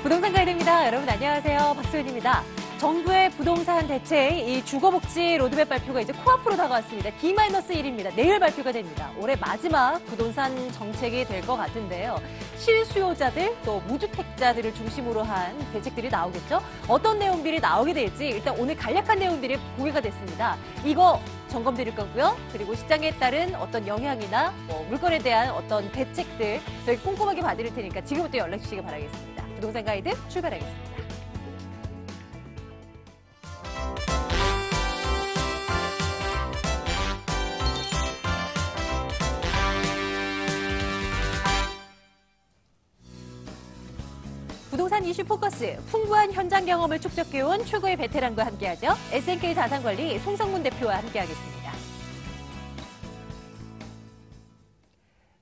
부동산 가이드입니다. 여러분 안녕하세요. 박소연입니다. 정부의 부동산 대책, 이 주거복지 로드맵 발표가 이제 코앞으로 다가왔습니다. D-1입니다. 내일 발표가 됩니다. 올해 마지막 부동산 정책이 될 것 같은데요. 실수요자들 또 무주택자들을 중심으로 한 대책들이 나오겠죠. 어떤 내용들이 나오게 될지 일단 오늘 간략한 내용들이 공개가 됐습니다. 이거 점검 드릴 거고요. 그리고 시장에 따른 어떤 영향이나 물건에 대한 어떤 대책들 저희 꼼꼼하게 봐드릴 테니까 지금부터 연락 주시기 바라겠습니다. 부동산 가이드 출발하겠습니다. 부동산 이슈 포커스, 풍부한 현장 경험을 축적해온 최고의 베테랑과 함께하죠. SNK 자산관리 송성문 대표와 함께하겠습니다.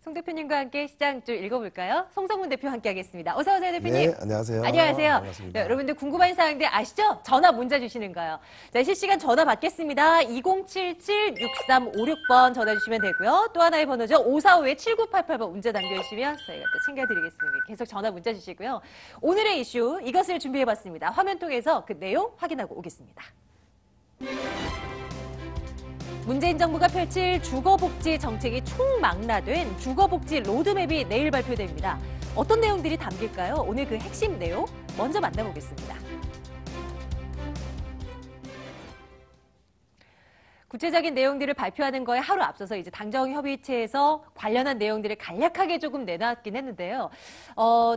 송 대표님과 함께 시장 좀 읽어볼까요? 송성문 대표 함께하겠습니다. 어서 오세요, 대표님. 네, 안녕하세요. 안녕하세요. 반갑습니다. 네, 여러분들 궁금한 사항들 아시죠? 전화 문자 주시는 거요. 자, 실시간 전화 받겠습니다. 2077-6356번 전화 주시면 되고요. 또 하나의 번호죠. 5452-7988번 문자 남겨주시면 저희가 또 챙겨드리겠습니다. 계속 전화 문자 주시고요. 오늘의 이슈 이것을 준비해봤습니다. 화면 통해서 그 내용 확인하고 오겠습니다. 문재인 정부가 펼칠 주거복지 정책이 총망라된 주거복지 로드맵이 내일 발표됩니다. 어떤 내용들이 담길까요? 오늘 그 핵심 내용 먼저 만나보겠습니다. 구체적인 내용들을 발표하는 거에 하루 앞서서 이제 당정협의체에서 관련한 내용들을 간략하게 조금 내놨긴 했는데요.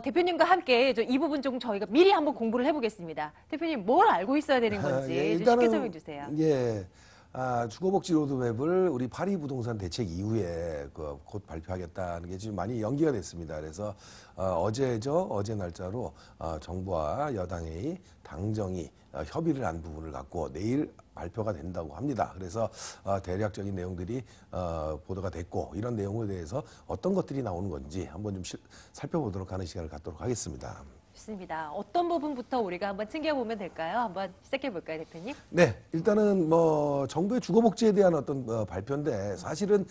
대표님과 함께 이 부분 조금 저희가 미리 한번 공부를 해보겠습니다. 대표님 뭘 알고 있어야 되는 건지 좀 쉽게 설명해 주세요. 예. 주거복지 로드맵을 우리 파리 부동산 대책 이후에 곧 발표하겠다는 게 지금 많이 연기가 됐습니다. 그래서 어제 날짜로 정부와 여당의 당정이 협의를 한 부분을 갖고 내일 발표가 된다고 합니다. 그래서 대략적인 내용들이 보도가 됐고 이런 내용에 대해서 어떤 것들이 나오는 건지 한번 좀 살펴보도록 하는 시간을 갖도록 하겠습니다. 좋습니다. 어떤 부분부터 우리가 한번 챙겨보면 될까요? 한번 시작해볼까요, 대표님? 네, 일단은 정부의 주거복지에 대한 어떤 발표인데 사실은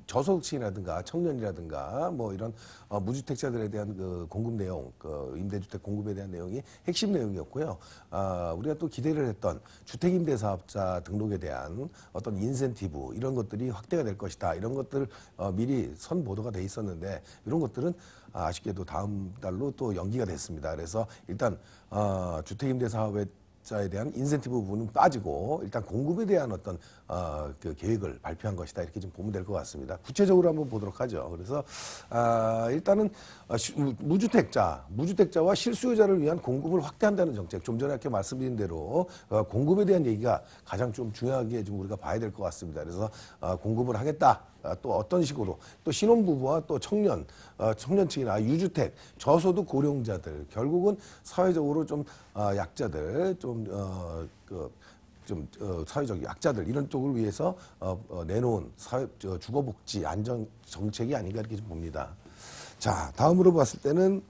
저소득층이라든가 청년이라든가 이런 무주택자들에 대한 공급 내용, 임대주택 공급에 대한 내용이 핵심 내용이었고요. 우리가 또 기대를 했던 주택임대사업자 등록에 대한 어떤 인센티브 이런 것들이 확대가 될 것이다. 이런 것들 미리 선보도가 돼 있었는데 이런 것들은 아쉽게도 다음 달로 또 연기가 됐습니다. 그래서 일단 주택임대사업에 대한 인센티브 부분은 빠지고 일단 공급에 대한 어떤 그 계획을 발표한 것이다 이렇게 좀 보면 될 것 같습니다. 구체적으로 한번 보도록 하죠. 그래서 일단은 무주택자와 실수요자를 위한 공급을 확대한다는 정책. 좀 전에 이렇게 말씀드린 대로 공급에 대한 얘기가 가장 좀 중요하게 좀 우리가 봐야 될 것 같습니다. 그래서 공급을 하겠다. 또 어떤 식으로 또 신혼부부와 또 청년층이나 유주택, 저소득 고령자들 결국은 사회적으로 좀 약자들 사회적 약자들 이런 쪽을 위해서 내놓은 주거복지 안정 정책이 아닌가 이렇게 좀 봅니다. 자, 다음으로 봤을 때는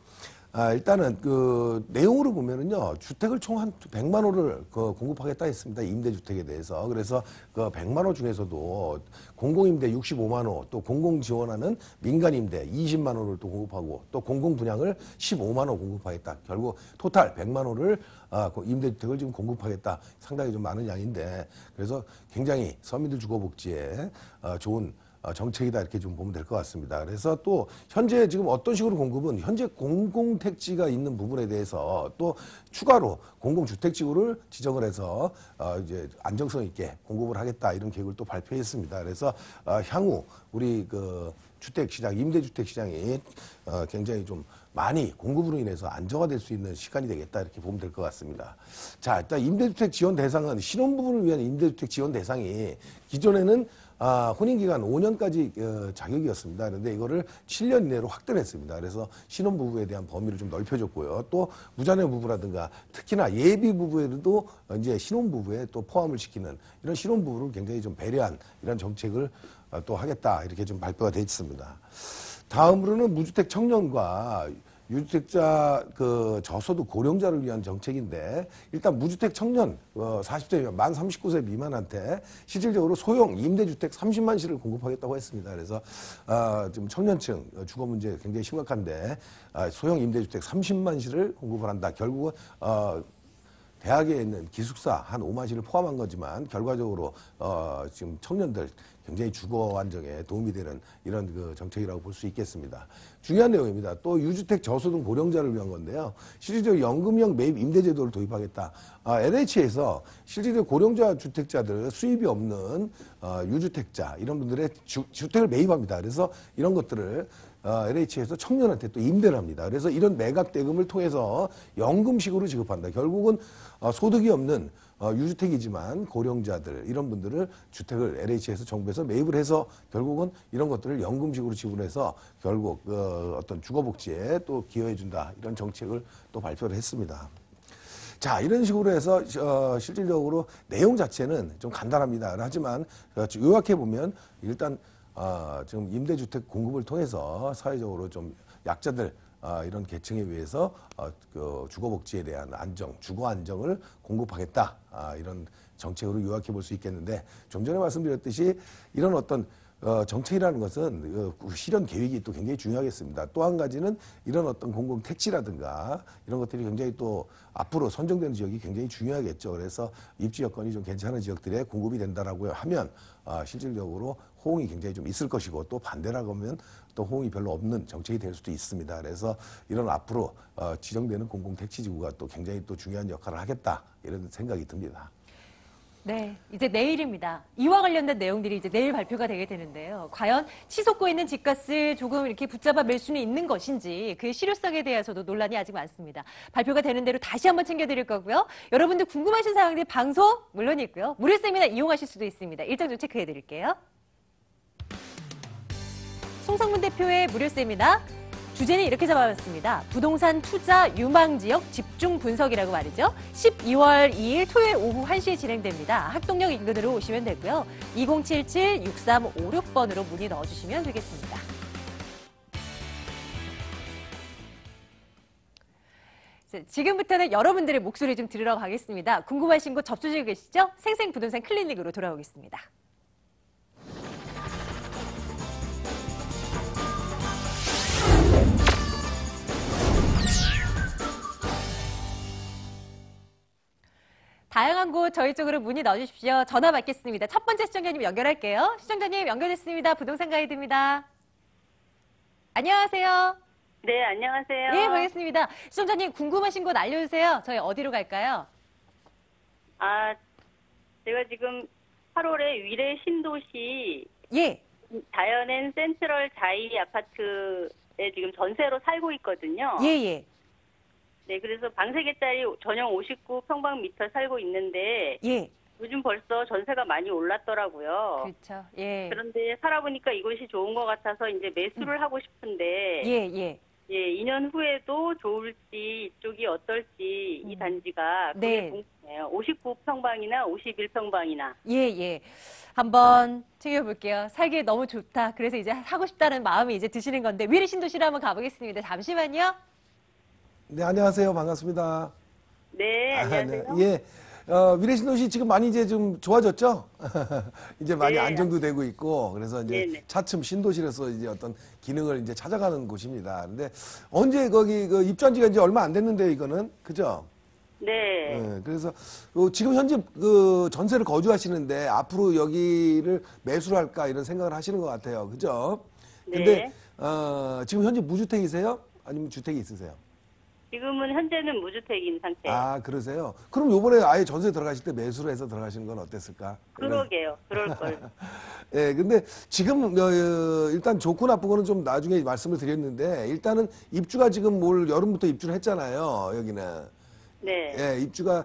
일단은 내용으로 보면은요, 주택을 총 한 100만 호를 공급하겠다 했습니다. 임대주택에 대해서. 그래서 100만 호 중에서도 공공임대 65만 호, 또 공공지원하는 민간임대 20만 호를 또 공급하고, 또 공공분양을 15만 호 공급하겠다. 결국 토탈 100만 호를 임대주택을 지금 공급하겠다. 상당히 좀 많은 양인데, 그래서 굉장히 서민들 주거복지에 좋은 정책이다 이렇게 좀 보면 될 것 같습니다. 그래서 또 현재 지금 어떤 식으로 공급은 현재 공공택지가 있는 부분에 대해서 또 추가로 공공주택지구를 지정을 해서 이제 안정성 있게 공급을 하겠다 이런 계획을 또 발표했습니다. 그래서 향후 우리 주택시장, 임대주택시장이 굉장히 좀 많이 공급으로 인해서 안정화될 수 있는 시간이 되겠다 이렇게 보면 될 것 같습니다. 자, 일단 임대주택 지원 대상은 신혼부부를 위한 임대주택 지원 대상이 기존에는 혼인기간 5년까지 자격이었습니다. 그런데 이거를 7년 이내로 확대를 했습니다. 그래서 신혼부부에 대한 범위를 좀 넓혀줬고요. 또 무자녀 부부라든가 특히나 예비 부부에도 이제 신혼부부에 또 포함을 시키는 이런 신혼부부를 굉장히 좀 배려한 이런 정책을 또 하겠다 이렇게 좀 발표가 돼 있습니다. 다음으로는 무주택 청년과 유주택자 그 저소득 고령자를 위한 정책인데 일단 무주택 청년 40대 미만 만 39세 미만한테 실질적으로 소형 임대주택 30만 실을 공급하겠다고 했습니다. 그래서 지금 청년층 주거 문제 굉장히 심각한데 소형 임대주택 30만 실을 공급을 한다. 결국은 대학에 있는 기숙사 한 5만 실을 포함한 거지만 결과적으로 지금 청년들 굉장히 주거 안정에 도움이 되는 이런 그 정책이라고 볼 수 있겠습니다. 중요한 내용입니다. 또 유주택 저소득 고령자를 위한 건데요. 실질적으로 연금형 매입 임대제도를 도입하겠다. LH에서 실질적으로 고령자 주택자들 수입이 없는 유주택자 이런 분들의 주택을 매입합니다. 그래서 이런 것들을 LH에서 청년한테 또 임대를 합니다. 그래서 이런 매각 대금을 통해서 연금식으로 지급한다. 결국은 소득이 없는 유주택이지만 고령자들 이런 분들을 주택을 LH에서 정부에서 매입을 해서 결국은 이런 것들을 연금식으로 지불해서 결국 어떤 주거복지에 또 기여해준다. 이런 정책을 또 발표를 했습니다. 자, 이런 식으로 해서 실질적으로 내용 자체는 좀 간단합니다. 하지만 요약해 보면 일단 지금 임대주택 공급을 통해서 사회적으로 좀 약자들 이런 계층에 의해서 그 주거복지에 대한 안정, 주거 안정을 공급하겠다. 이런 정책으로 요약해 볼 수 있겠는데 좀 전에 말씀드렸듯이 이런 어떤 정책이라는 것은 실현 계획이 또 굉장히 중요하겠습니다. 또 한 가지는 이런 어떤 공공 택지라든가 이런 것들이 굉장히 또 앞으로 선정되는 지역이 굉장히 중요하겠죠. 그래서 입지 여건이 좀 괜찮은 지역들에 공급이 된다라고 하면 실질적으로 호응이 굉장히 좀 있을 것이고 또 반대라고 하면 또 호응이 별로 없는 정책이 될 수도 있습니다. 그래서 이런 앞으로 지정되는 공공 택지지구가 또 굉장히 또 중요한 역할을 하겠다 이런 생각이 듭니다. 네, 이제 내일입니다. 이와 관련된 내용들이 이제 내일 발표가 되게 되는데요. 과연 치솟고 있는 집값을 조금 이렇게 붙잡아 맬 수는 있는 것인지 그 실효성에 대해서도 논란이 아직 많습니다. 발표가 되는 대로 다시 한번 챙겨드릴 거고요. 여러분들 궁금하신 사항들 방송 물론이고요. 무료 세미나 이용하실 수도 있습니다. 일정 좀 체크해드릴게요. 송성문 대표의 무료 세미나. 주제는 이렇게 잡아봤습니다. 부동산 투자 유망 지역 집중 분석이라고 말이죠. 12월 2일 토요일 오후 1시에 진행됩니다. 학동역 인근으로 오시면 되고요. 2077-6356번으로 문의 넣어주시면 되겠습니다. 지금부터는 여러분들의 목소리 좀 들으러 가겠습니다. 궁금하신 곳 접수지고 계시죠? 생생부동산 클리닉으로 돌아오겠습니다. 다양한 곳 저희 쪽으로 문의 넣어주십시오. 전화 받겠습니다. 첫 번째 시청자님 연결할게요. 시청자님 연결됐습니다. 부동산 가이드입니다. 안녕하세요. 네, 안녕하세요. 네, 반갑습니다. 시청자님 궁금하신 곳 알려주세요. 저희 어디로 갈까요? 제가 지금 8월에 위례 신도시 예. 자연엔 센트럴 자이 아파트에 지금 전세로 살고 있거든요. 예, 예. 네, 그래서 방 3개짜리 전용 59평방미터 살고 있는데 예. 요즘 벌써 전세가 많이 올랐더라고요. 그렇죠. 예. 그런데 살아보니까 이곳이 좋은 것 같아서 이제 매수를 하고 싶은데 예, 예. 예, 2년 후에도 좋을지 이쪽이 어떨지 이 단지가 그게 네. 궁금해요. 59평방이나 51평방이나. 예, 예. 한번 챙겨볼게요. 살기에 너무 좋다. 그래서 이제 사고 싶다는 마음이 이제 드시는 건데 위례 신도시로 한번 가보겠습니다. 잠시만요. 네, 안녕하세요. 반갑습니다. 네, 안녕하세요. 네, 예. 위례 신도시 지금 많이 이제 좀 좋아졌죠? 이제 많이 네. 안정도 되고 있고, 그래서 이제 네네. 차츰 신도시로서 이제 어떤 기능을 이제 찾아가는 곳입니다. 근데 언제 거기 그 입주한 지가 이제 얼마 안 됐는데 이거는, 그죠? 네. 네, 그래서 지금 현재 그 전세를 거주하시는데 앞으로 여기를 매수를 할까 이런 생각을 하시는 것 같아요. 그죠? 근데, 지금 현재 무주택이세요? 아니면 주택이 있으세요? 지금은 현재는 무주택인 상태. 그러세요? 그럼 요번에 아예 전세 들어가실 때 매수를 해서 들어가시는 건 어땠을까? 그러게요. 그럴 걸. 예, 근데 지금 일단 좋고 나쁘고는 좀 나중에 말씀을 드렸는데 일단은 입주가 지금 올 여름부터 입주를 했잖아요. 여기는. 네. 예, 입주가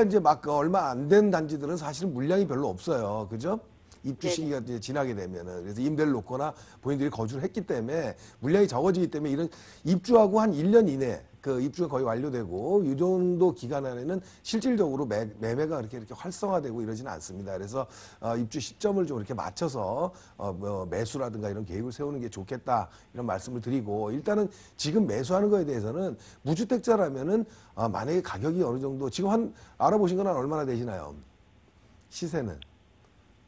이제 막 얼마 안 된 단지들은 사실은 물량이 별로 없어요. 그죠? 입주 네네. 시기가 이제 지나게 되면은. 그래서 임대를 놓거나 본인들이 거주를 했기 때문에 물량이 적어지기 때문에 이런 입주하고 한 1년 이내 그 입주가 거의 완료되고 이 정도 기간 안에는 실질적으로 매매가 이렇게 활성화되고 이러지는 않습니다. 그래서 입주 시점을 좀 이렇게 맞춰서 뭐 매수라든가 이런 계획을 세우는 게 좋겠다 이런 말씀을 드리고, 일단은 지금 매수하는 거에 대해서는 무주택자라면은 만약에 가격이 어느 정도 지금 한 알아보신 건 한 얼마나 되시나요? 시세는?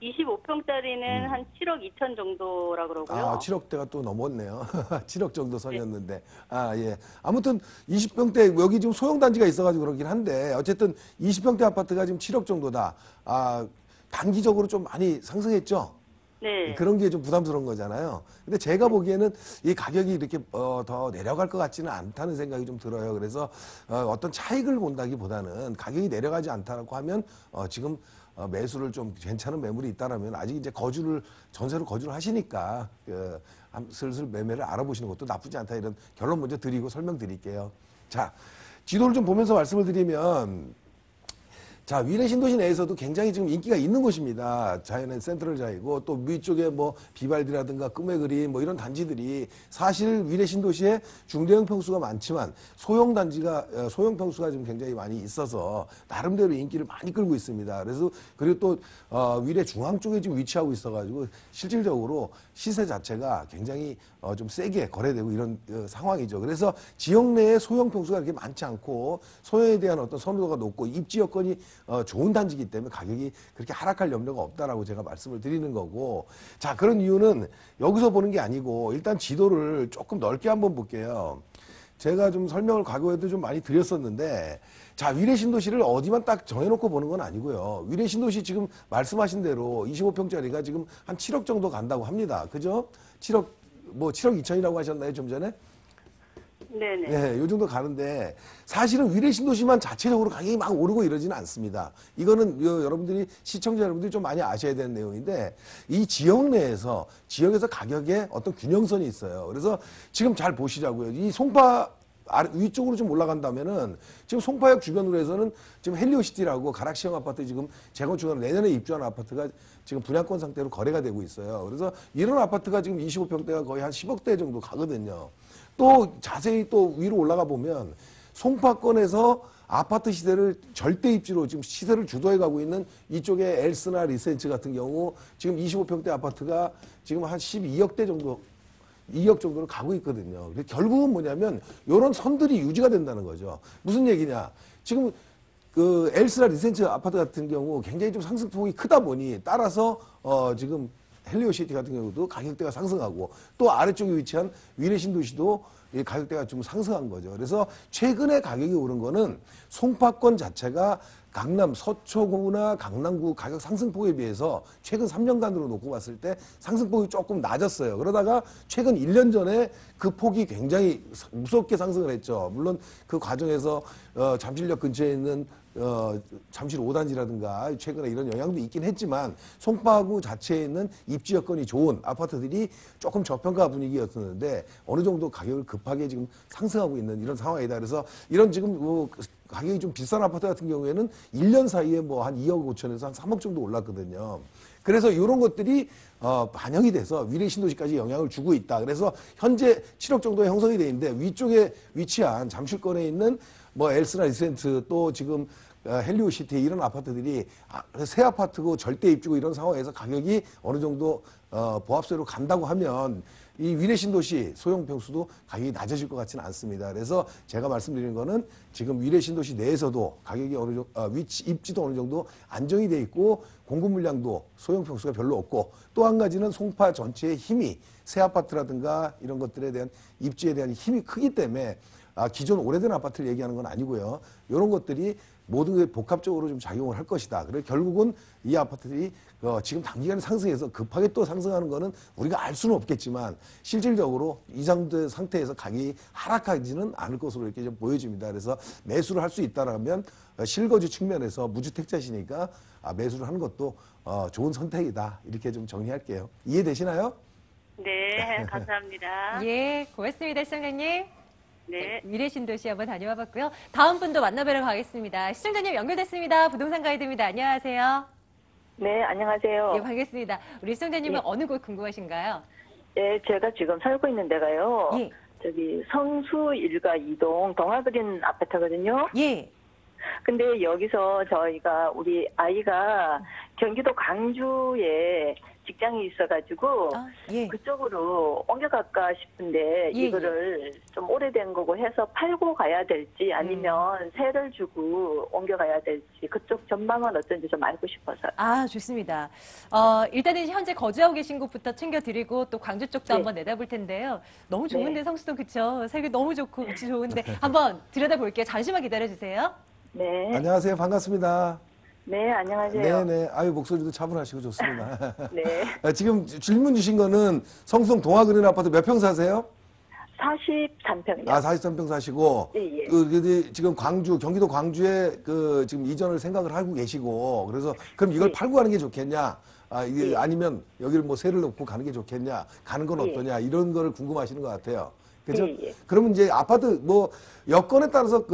25평짜리는 한 7억 2천 정도라 그러고요. 7억대가 또 넘었네요. 7억 정도 선이었는데. 예. 아무튼 20평대, 여기 지금 소형단지가 있어가지고 그러긴 한데, 어쨌든 20평대 아파트가 지금 7억 정도다. 단기적으로 좀 많이 상승했죠? 네. 그런 게 좀 부담스러운 거잖아요. 근데 제가 보기에는 이 가격이 이렇게 더 내려갈 것 같지는 않다는 생각이 좀 들어요. 그래서 어떤 차익을 본다기보다는 가격이 내려가지 않다라고 하면 지금 매수를 좀 괜찮은 매물이 있다라면, 아직 이제 전세로 거주를 하시니까 슬슬 매매를 알아보시는 것도 나쁘지 않다, 이런 결론 먼저 드리고 설명드릴게요. 자, 지도를 좀 보면서 말씀을 드리면, 자, 위례 신도시 내에서도 굉장히 지금 인기가 있는 곳입니다. 자연의 센트럴자이고, 또 위쪽에 뭐 비발디라든가 꿈의그림 뭐 이런 단지들이 사실 위례 신도시에 중대형 평수가 많지만 소형 평수가 지금 굉장히 많이 있어서 나름대로 인기를 많이 끌고 있습니다. 그래서 그리고 또 위례 중앙 쪽에 지금 위치하고 있어가지고 실질적으로 시세 자체가 굉장히 좀 세게 거래되고 이런 상황이죠. 그래서 지역 내에 소형 평수가 그렇게 많지 않고 소형에 대한 어떤 선호도가 높고 입지 여건이 좋은 단지이기 때문에 가격이 그렇게 하락할 염려가 없다라고 제가 말씀을 드리는 거고, 자, 그런 이유는 여기서 보는 게 아니고 일단 지도를 조금 넓게 한번 볼게요. 제가 좀 설명을 과거에도 좀 많이 드렸었는데, 자, 위례 신도시를 어디만 딱 정해놓고 보는 건 아니고요. 위례 신도시 지금 말씀하신 대로 25평짜리가 지금 한 7억 정도 간다고 합니다. 그죠? 7억 2천이라고 하셨나요, 좀 전에? 네네. 네, 요 정도 가는데 사실은 위례 신도시만 자체적으로 가격이 막 오르고 이러지는 않습니다. 이거는 여러분들이, 시청자 여러분들이 좀 많이 아셔야 되는 내용인데, 이 지역에서 가격에 어떤 균형선이 있어요. 그래서 지금 잘 보시자고요. 이 송파 위쪽으로 좀 올라간다면은 지금 송파역 주변으로 해서는 지금 헬리오시티라고 가락시형 아파트 지금 재건축하는, 내년에 입주하는 아파트가 지금 분양권 상태로 거래가 되고 있어요. 그래서 이런 아파트가 지금 25평대가 거의 한 10억대 정도 가거든요. 또 자세히 또 위로 올라가 보면 송파권에서 아파트 시세를 절대 입지로 지금 시세를 주도해 가고 있는 이쪽에 엘스나 리센츠 같은 경우 지금 25평대 아파트가 지금 한 12억대 정도, 2억 정도로 가고 있거든요. 결국은 뭐냐면 이런 선들이 유지가 된다는 거죠. 무슨 얘기냐? 지금 그 엘스나 리센츠 아파트 같은 경우 굉장히 좀 상승폭이 크다 보니 따라서 지금 헬리오시티 같은 경우도 가격대가 상승하고, 또 아래쪽에 위치한 위례 신도시도 이 가격대가 좀 상승한 거죠. 그래서 최근에 가격이 오른 거는 송파권 자체가 강남 서초구나 강남구 가격 상승폭에 비해서 최근 3년간으로 놓고 봤을 때 상승폭이 조금 낮았어요. 그러다가 최근 1년 전에 그 폭이 굉장히 무섭게 상승을 했죠. 물론 그 과정에서 잠실역 근처에 있는 잠실 5단지라든가 최근에 이런 영향도 있긴 했지만, 송파구 자체에 있는 입지 여건이 좋은 아파트들이 조금 저평가 분위기였었는데 어느 정도 가격을 급하게 지금 상승하고 있는 이런 상황이다. 그래서 이런 지금 가격이 좀 비싼 아파트 같은 경우에는 1년 사이에 뭐 한 2억 5천에서 한 3억 정도 올랐거든요. 그래서 이런 것들이 반영이 돼서 위례 신도시까지 영향을 주고 있다. 그래서 현재 7억 정도 형성이 돼 있는데, 위쪽에 위치한 잠실권에 있는 뭐 엘스나 리센트, 또 지금 헬리오시티 이런 아파트들이 새 아파트고 절대 입주고 이런 상황에서 가격이 어느 정도 보합세로 간다고 하면 이 위례 신도시 소형 평수도 가격이 낮아질 것 같지는 않습니다. 그래서 제가 말씀드리는 거는 지금 위례 신도시 내에서도 가격이 어느 정도 입지도 어느 정도 안정이 돼 있고 공급 물량도 소형 평수가 별로 없고, 또 한 가지는 송파 전체의 힘이 새 아파트라든가 이런 것들에 대한 입지에 대한 힘이 크기 때문에 기존 오래된 아파트를 얘기하는 건 아니고요. 이런 것들이 모든 게 복합적으로 좀 작용을 할 것이다. 그래서 결국은 이 아파트들이 지금 단기간에 상승해서 급하게 또 상승하는 거는 우리가 알 수는 없겠지만, 실질적으로 이 상태에서 가격이 하락하지는 않을 것으로 이렇게 좀 보여집니다. 그래서 매수를 할 수 있다라면 실거주 측면에서 무주택자시니까 매수를 하는 것도 좋은 선택이다. 이렇게 좀 정리할게요. 이해되시나요? 네, 감사합니다. 예, 고맙습니다, 시청자님. 네. 위례 신도시 한번 다녀와 봤고요. 다음 분도 만나뵈러 가겠습니다. 시청자님 연결됐습니다. 부동산 가이드입니다. 안녕하세요. 네, 안녕하세요. 예, 반갑습니다. 우리 시청자님은 예. 어느 곳 궁금하신가요? 네, 제가 지금 살고 있는 데가요. 예. 저기 성수 일가 2동 동아그린 아파트거든요. 예. 근데 여기서 저희가 우리 아이가 경기도 광주에 직장이 있어가지고 아, 예. 그쪽으로 옮겨갈까 싶은데 예, 이거를 좀 오래된 거고 해서 팔고 가야 될지 아니면 음. 세를 주고 옮겨가야 될지 그쪽 전망은 어떤지 좀 알고 싶어서. 아, 좋습니다. 일단은 현재 거주하고 계신 곳부터 챙겨드리고 또 광주 쪽도 네. 한번 내다볼 텐데요. 너무 좋은데 네. 성수동 그쵸? 살기 너무 좋고 위치 좋은데 한번 들여다볼게요. 잠시만 기다려주세요. 네, 안녕하세요. 반갑습니다. 네, 안녕하세요. 네네. 아유, 목소리도 차분하시고 좋습니다. 네. 지금 질문 주신 거는 성수동 동아그린 아파트 몇 평 사세요? 43평이요. 아, 43평 사시고, 예, 예. 지금 경기도 광주에 지금 이전을 생각을 하고 계시고, 그래서 그럼 이걸 예. 팔고 가는 게 좋겠냐? 이게 예. 아니면 여기를 뭐 세를 놓고 가는 게 좋겠냐? 가는 건 예. 어떠냐? 이런 거를 궁금하시는 것 같아요. 그죠? 예, 예. 그러면 이제 아파트 여건에 따라서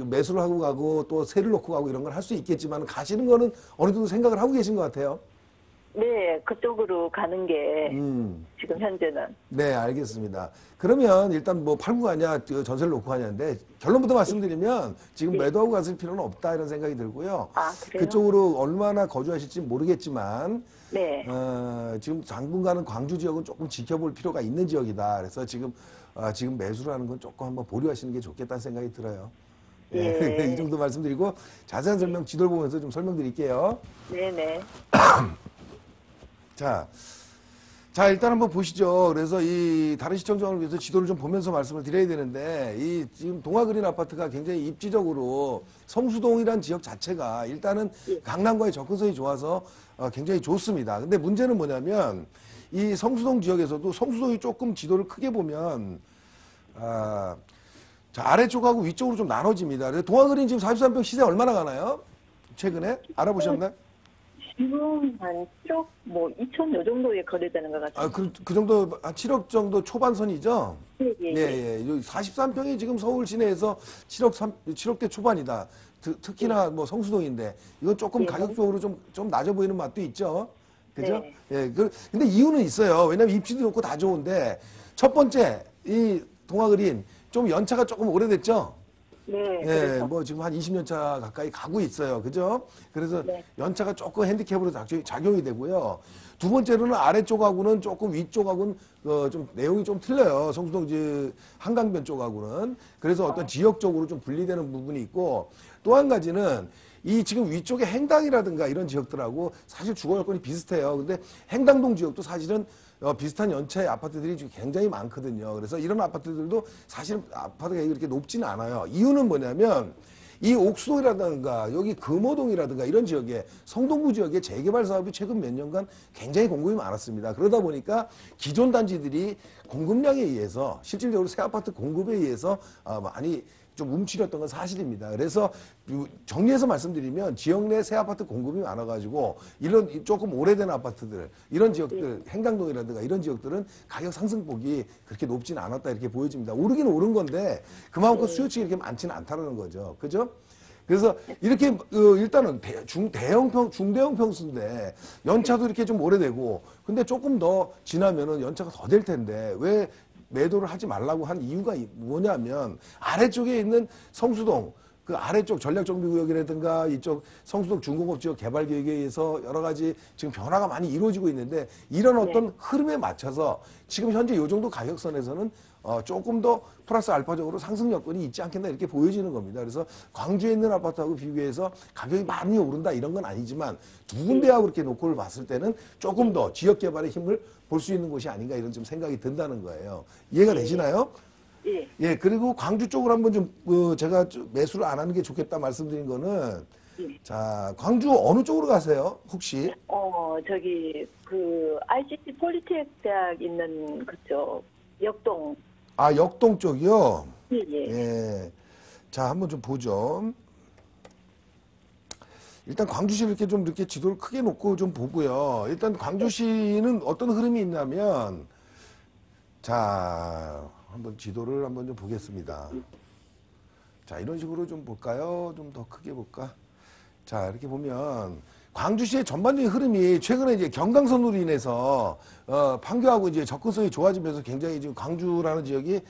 매수를 하고 가고 또 세를 놓고 가고 이런 걸 할 수 있겠지만 가시는 거는 어느 정도 생각을 하고 계신 것 같아요. 네, 그쪽으로 가는 게 지금 현재는. 네, 알겠습니다. 그러면 일단 팔고 가냐, 전세를 놓고 가냐인데 결론부터 말씀드리면 지금 매도하고 갔을 필요는 없다 이런 생각이 들고요. 아, 그래요? 그쪽으로 얼마나 거주하실지 모르겠지만 네. 지금 당분간은 광주 지역은 조금 지켜볼 필요가 있는 지역이다. 그래서 지금 매수를 하는 건 조금 한번 보류하시는 게 좋겠다는 생각이 들어요. 예. 예. 이 정도 말씀드리고 자세한 설명 지도를 보면서 좀 설명드릴게요. 네네. 자, 일단 한번 보시죠. 그래서 이 다른 시청자를 위해서 지도를 좀 보면서 말씀을 드려야 되는데, 이 지금 동아그린 아파트가 굉장히 입지적으로 성수동이란 지역 자체가 일단은 강남과의 접근성이 좋아서 굉장히 좋습니다. 근데 문제는 뭐냐면, 이 성수동 지역에서도 성수동이 조금 지도를 크게 보면, 자, 아래쪽하고 위쪽으로 좀 나눠집니다. 그래서 동아그린 지금 43평 시세 얼마나 가나요? 최근에? 알아보셨나요? 지금 한 7억 2천 요 정도에 거래되는 것 같아요. 그 정도, 한 7억 정도 초반선이죠? 예, 예, 예. 43평이 지금 서울 시내에서 7억대 초반이다. 특히나 성수동인데, 이건 조금 네. 가격적으로 좀 낮아 보이는 맛도 있죠? 그죠? 네. 예. 근데 이유는 있어요. 왜냐면 입지도 좋고 다 좋은데, 첫 번째, 이 동아그린 좀 연차가 조금 오래됐죠? 네. 예, 그래서. 지금 한 20년 차 가까이 가고 있어요. 그죠? 그래서 네. 연차가 조금 핸디캡으로 작용이 되고요. 두 번째로는 아래쪽하고는 조금 위쪽하고는 좀 내용이 좀 틀려요. 성수동 한강변 쪽하고는. 그래서 어떤 지역적으로 좀 분리되는 부분이 있고 또 한 가지는 이 지금 위쪽에 행당이라든가 이런 지역들하고 사실 주거 여건이 비슷해요. 근데 행당동 지역도 사실은 비슷한 연차의 아파트들이 지금 굉장히 많거든요. 그래서 이런 아파트들도 사실 아파트가 이렇게 높지는 않아요. 이유는 뭐냐면 이 옥수동이라든가 여기 금호동이라든가 이런 지역에 성동구 지역에 재개발 사업이 최근 몇 년간 굉장히 공급이 많았습니다. 그러다 보니까 기존 단지들이 공급량에 의해서 실질적으로 새 아파트 공급에 의해서 많이 좀 움츠렸던 건 사실입니다. 그래서 정리해서 말씀드리면 지역 내 새 아파트 공급이 많아가지고 이런 조금 오래된 아파트들 이런 지역들 행당동이라든가 이런 지역들은 가격 상승폭이 그렇게 높지는 않았다 이렇게 보여집니다. 오르긴 오른 건데 그만큼 수요층이 이렇게 많지는 않다는 거죠. 그죠? 그래서 이렇게 일단은 중대형 평수인데 연차도 이렇게 좀 오래되고 근데 조금 더 지나면은 연차가 더 될 텐데 왜 매도를 하지 말라고 한 이유가 뭐냐면 아래쪽에 있는 성수동 그 아래쪽 전략정비구역이라든가 이쪽 성수동 중공업지역 개발계획에 의해서 여러 가지 지금 변화가 많이 이루어지고 있는데 이런 어떤 흐름에 맞춰서 지금 현재 이 정도 가격선에서는 조금 더 플러스 알파적으로 상승 여건이 있지 않겠나 이렇게 보여지는 겁니다. 그래서 광주에 있는 아파트하고 비교해서 가격이 많이 오른다 이런 건 아니지만 두 군데하고 그렇게 놓고 봤을 때는 조금 더 지역 개발의 힘을 볼 수 있는 곳이 아닌가 이런 좀 생각이 든다는 거예요. 이해가 되시나요? 예. 예, 그리고 광주 쪽으로 한번 좀 제가 매수를 안 하는 게 좋겠다 말씀드린 거는 자, 광주 어느 쪽으로 가세요? 혹시? 저기 ICT 폴리텍 대학 있는 그쪽 역동. 아, 역동 쪽이요? 예, 예. 예. 자, 한번 좀 보죠. 일단 광주시를 이렇게 지도를 크게 놓고 좀 보고요. 일단 광주시는 어떤 흐름이 있냐면, 자, 한번 지도를 한번 좀 보겠습니다. 자, 이런 식으로 좀 볼까요? 좀 더 크게 볼까? 자, 이렇게 보면, 광주시의 전반적인 흐름이 최근에 이제 경강선으로 인해서 판교하고 이제 접근성이 좋아지면서 굉장히 지금 광주라는 지역이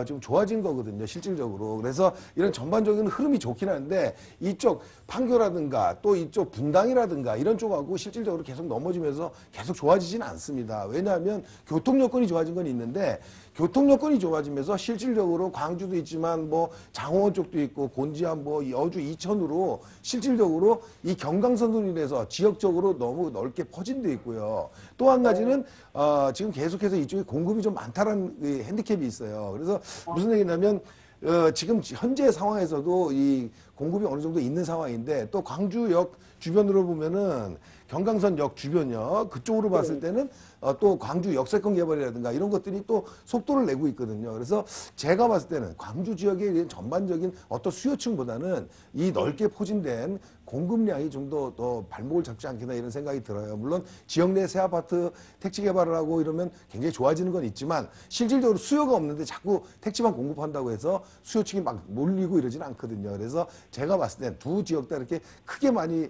좀 좋아진 거거든요, 실질적으로. 그래서 이런 전반적인 흐름이 좋긴 한데 이쪽 판교라든가 또 이쪽 분당이라든가 이런 쪽하고 실질적으로 계속 넘어지면서 계속 좋아지지는 않습니다. 왜냐하면 교통 여건이 좋아진 건 있는데 교통 여건이 좋아지면서 실질적으로 광주도 있지만 뭐 장호원 쪽도 있고 곤지암 뭐 여주 이천으로 실질적으로 이 경강선으로 인해서 지역적으로 너무 넓게 퍼진 데 있고요. 또 한 가지는 지금 계속해서 이쪽에 공급이 좀 많다라는 그 핸디캡이 있어요. 그래서 무슨 얘기냐면 지금 현재 상황에서도 이 공급이 어느 정도 있는 상황인데 또 광주역 주변으로 보면은 경강선역 주변역 그쪽으로 봤을 때는 또 광주 역세권 개발이라든가 이런 것들이 또 속도를 내고 있거든요. 그래서 제가 봤을 때는 광주 지역의 전반적인 어떤 수요층보다는 이 넓게 포진된 공급량이 좀 더 발목을 잡지 않겠나 이런 생각이 들어요. 물론 지역 내 새 아파트 택지 개발을 하고 이러면 굉장히 좋아지는 건 있지만 실질적으로 수요가 없는데 자꾸 택지만 공급한다고 해서 수요층이 막 몰리고 이러지는 않거든요. 그래서 제가 봤을 땐 두 지역 다 이렇게 크게 많이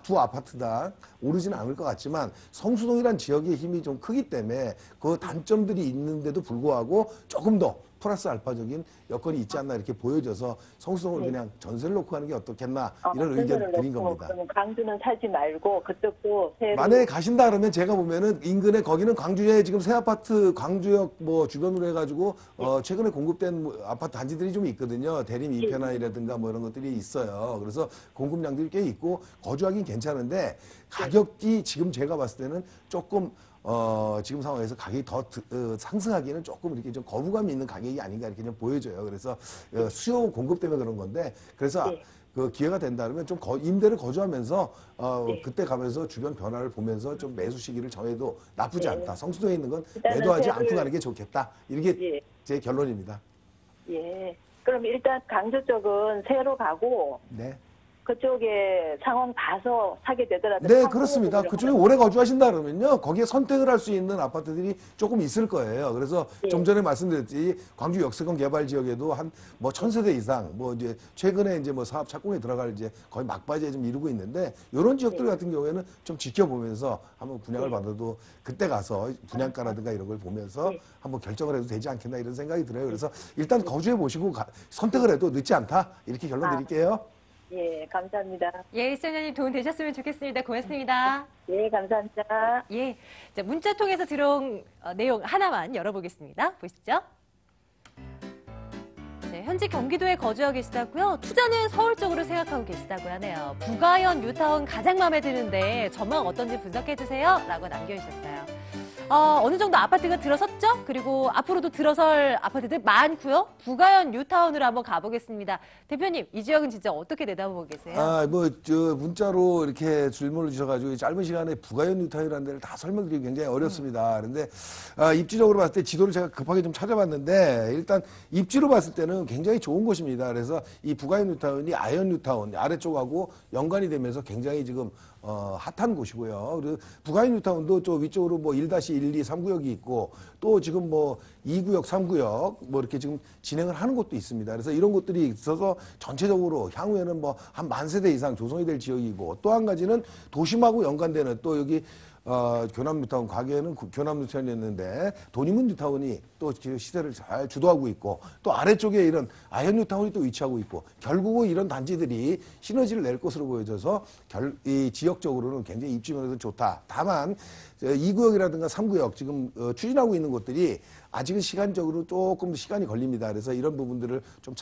두 아파트다 오르지는 않을 것 같지만 성수동이란 지역의 힘이 좀 크기 때문에 그 단점들이 있는데도 불구하고 조금 더 플러스 알파적인 여건이 있지 않나 이렇게 보여져서 성수동을 그냥 전세를 놓고 가는 게 어떻겠나 이런 의견을 드린 겁니다. 그럼 광주는 사지 말고 그쪽도 새로 만약에 가신다 그러면 제가 보면은 인근에 거기는 광주에 지금 새 아파트 광주역 뭐 주변으로 해가지고 최근에 공급된 뭐 아파트 단지들이 좀 있거든요. 대림 이편이라든가 뭐 이런 것들이 있어요. 그래서 공급량들이 꽤 있고 거주하기는 괜찮은데 가격이 지금 제가 봤을 때는 조금 지금 상황에서 가격이 더 상승하기는 조금 이렇게 좀 거부감이 있는 가격이 아닌가 이렇게 좀 보여져요. 그래서 수요 공급 때문에 그런 건데 그래서 그 기회가 된다면 좀 임대를 거주하면서 그때 가면서 주변 변화를 보면서 좀 매수 시기를 정해도 나쁘지 않다. 성수동에 있는 건 매도하지 않고 가는 게 좋겠다. 이게 제 결론입니다. 예. 그럼 일단 광주 쪽은 새로 가고 네. 그쪽에 상황 봐서 사게 되더라도 네, 그렇습니다. 그쪽에 오래 거주하신다 그러면요. 거기에 선택을 할 수 있는 아파트들이 조금 있을 거예요. 그래서 좀 전에 말씀드렸듯이 광주 역세권 개발 지역에도 한 뭐 1000세대 이상 뭐 이제 최근에 이제 뭐 사업 착공에 들어갈 이제 거의 막바지에 좀 이루고 있는데 이런 지역들 같은 경우에는 좀 지켜보면서 한번 분양을 받아도 그때 가서 분양가라든가 이런 걸 보면서 한번 결정을 해도 되지 않겠나 이런 생각이 들어요. 그래서 일단 거주해 보시고 선택을 해도 늦지 않다. 이렇게 결론 드릴게요. 예, 감사합니다. 예, 시청자님 도움 되셨으면 좋겠습니다. 고맙습니다. 예, 감사합니다. 예, 자, 문자 통해서 들어온 내용 하나만 열어보겠습니다. 보시죠. 네, 현재 경기도에 거주하고 계시다고요? 투자는 서울 쪽으로 생각하고 계시다고 하네요. 부가현 뉴타운 가장 마음에 드는데 전망 어떤지 분석해 주세요. 라고 남겨주셨어요. 어느 정도 아파트가 들어섰죠? 그리고 앞으로도 들어설 아파트들 많고요. 부가현 뉴타운으로 한번 가보겠습니다. 대표님, 이 지역은 진짜 어떻게 내다보고 계세요? 문자로 이렇게 질문을 주셔가지고 짧은 시간에 부가현 뉴타운이라는 데를 다 설명드리기 굉장히 어렵습니다. 그런데 입지적으로 봤을 때 지도를 제가 급하게 좀 찾아봤는데 일단 입지로 봤을 때는 굉장히 좋은 곳입니다. 그래서 이 부가현 뉴타운이 아현 뉴타운 아래쪽하고 연관이 되면서 굉장히 지금 핫한 곳이고요. 그리고 부가현 뉴타운도 저 위쪽으로 뭐 1-1, 2, 3구역이 있고 또 지금 뭐 2구역, 3구역 뭐 이렇게 지금 진행을 하는 곳도 있습니다. 그래서 이런 곳들이 있어서 전체적으로 향후에는 뭐 한 10,000세대 이상 조성이 될 지역이고 또 한 가지는 도심하고 연관되는 또 여기 교남 뉴타운 과거에는 교남 뉴타운이었는데 도림문 뉴타운이 또 시세를 잘 주도하고 있고 또 아래쪽에 이런 아현 뉴타운이 또 위치하고 있고 결국은 이런 단지들이 시너지를 낼 것으로 보여져서 이 지역적으로는 굉장히 입지 면에서 좋다. 다만 2구역이라든가 3구역 지금 추진하고 있는 곳들이 아직은 시간적으로 조금 시간이 걸립니다. 그래서 이런 부분들을 좀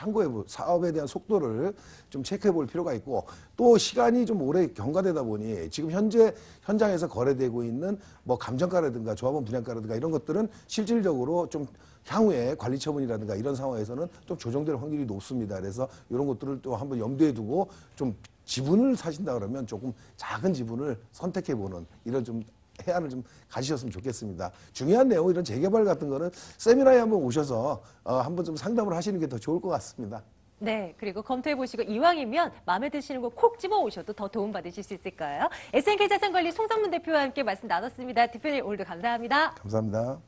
사업에 대한 속도를 좀 체크해 볼 필요가 있고 또 시간이 좀 오래 경과되다 보니 지금 현재 현장에서 거래되고 있는 뭐 감정가라든가 조합원 분양가라든가 이런 것들은 실질적으로 좀 향후에 관리 처분이라든가 이런 상황에서는 좀 조정될 확률이 높습니다. 그래서 이런 것들을 또 한번 염두에 두고 좀 지분을 사신다 그러면 조금 작은 지분을 선택해 보는 이런 좀 해안을 좀 가지셨으면 좋겠습니다. 중요한 내용 이런 재개발 같은 거는 세미나에 한번 오셔서 한번 좀 상담을 하시는 게 더 좋을 것 같습니다. 네, 그리고 검토해보시고 이왕이면 마음에 드시는 거 콕 집어 오셔도 더 도움 받으실 수 있을 거예요. SNK 자산관리 송성문 대표와 함께 말씀 나눴습니다. 대표님 오늘도 감사합니다. 감사합니다.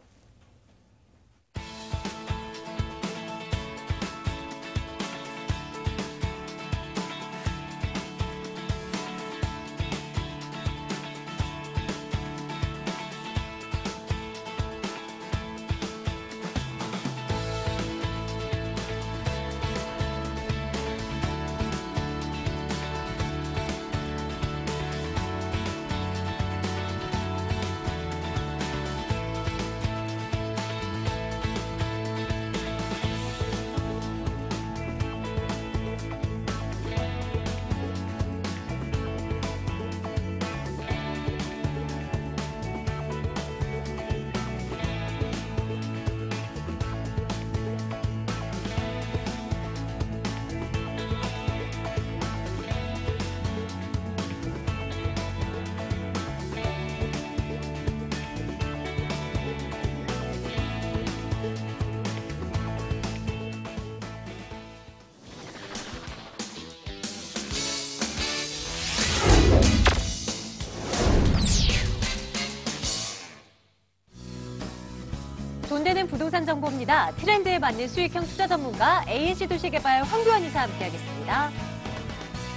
돈 되는 부동산 정보입니다. 트렌드에 맞는 수익형 투자 전문가 ANC 도시개발 황교안 이사 함께하겠습니다.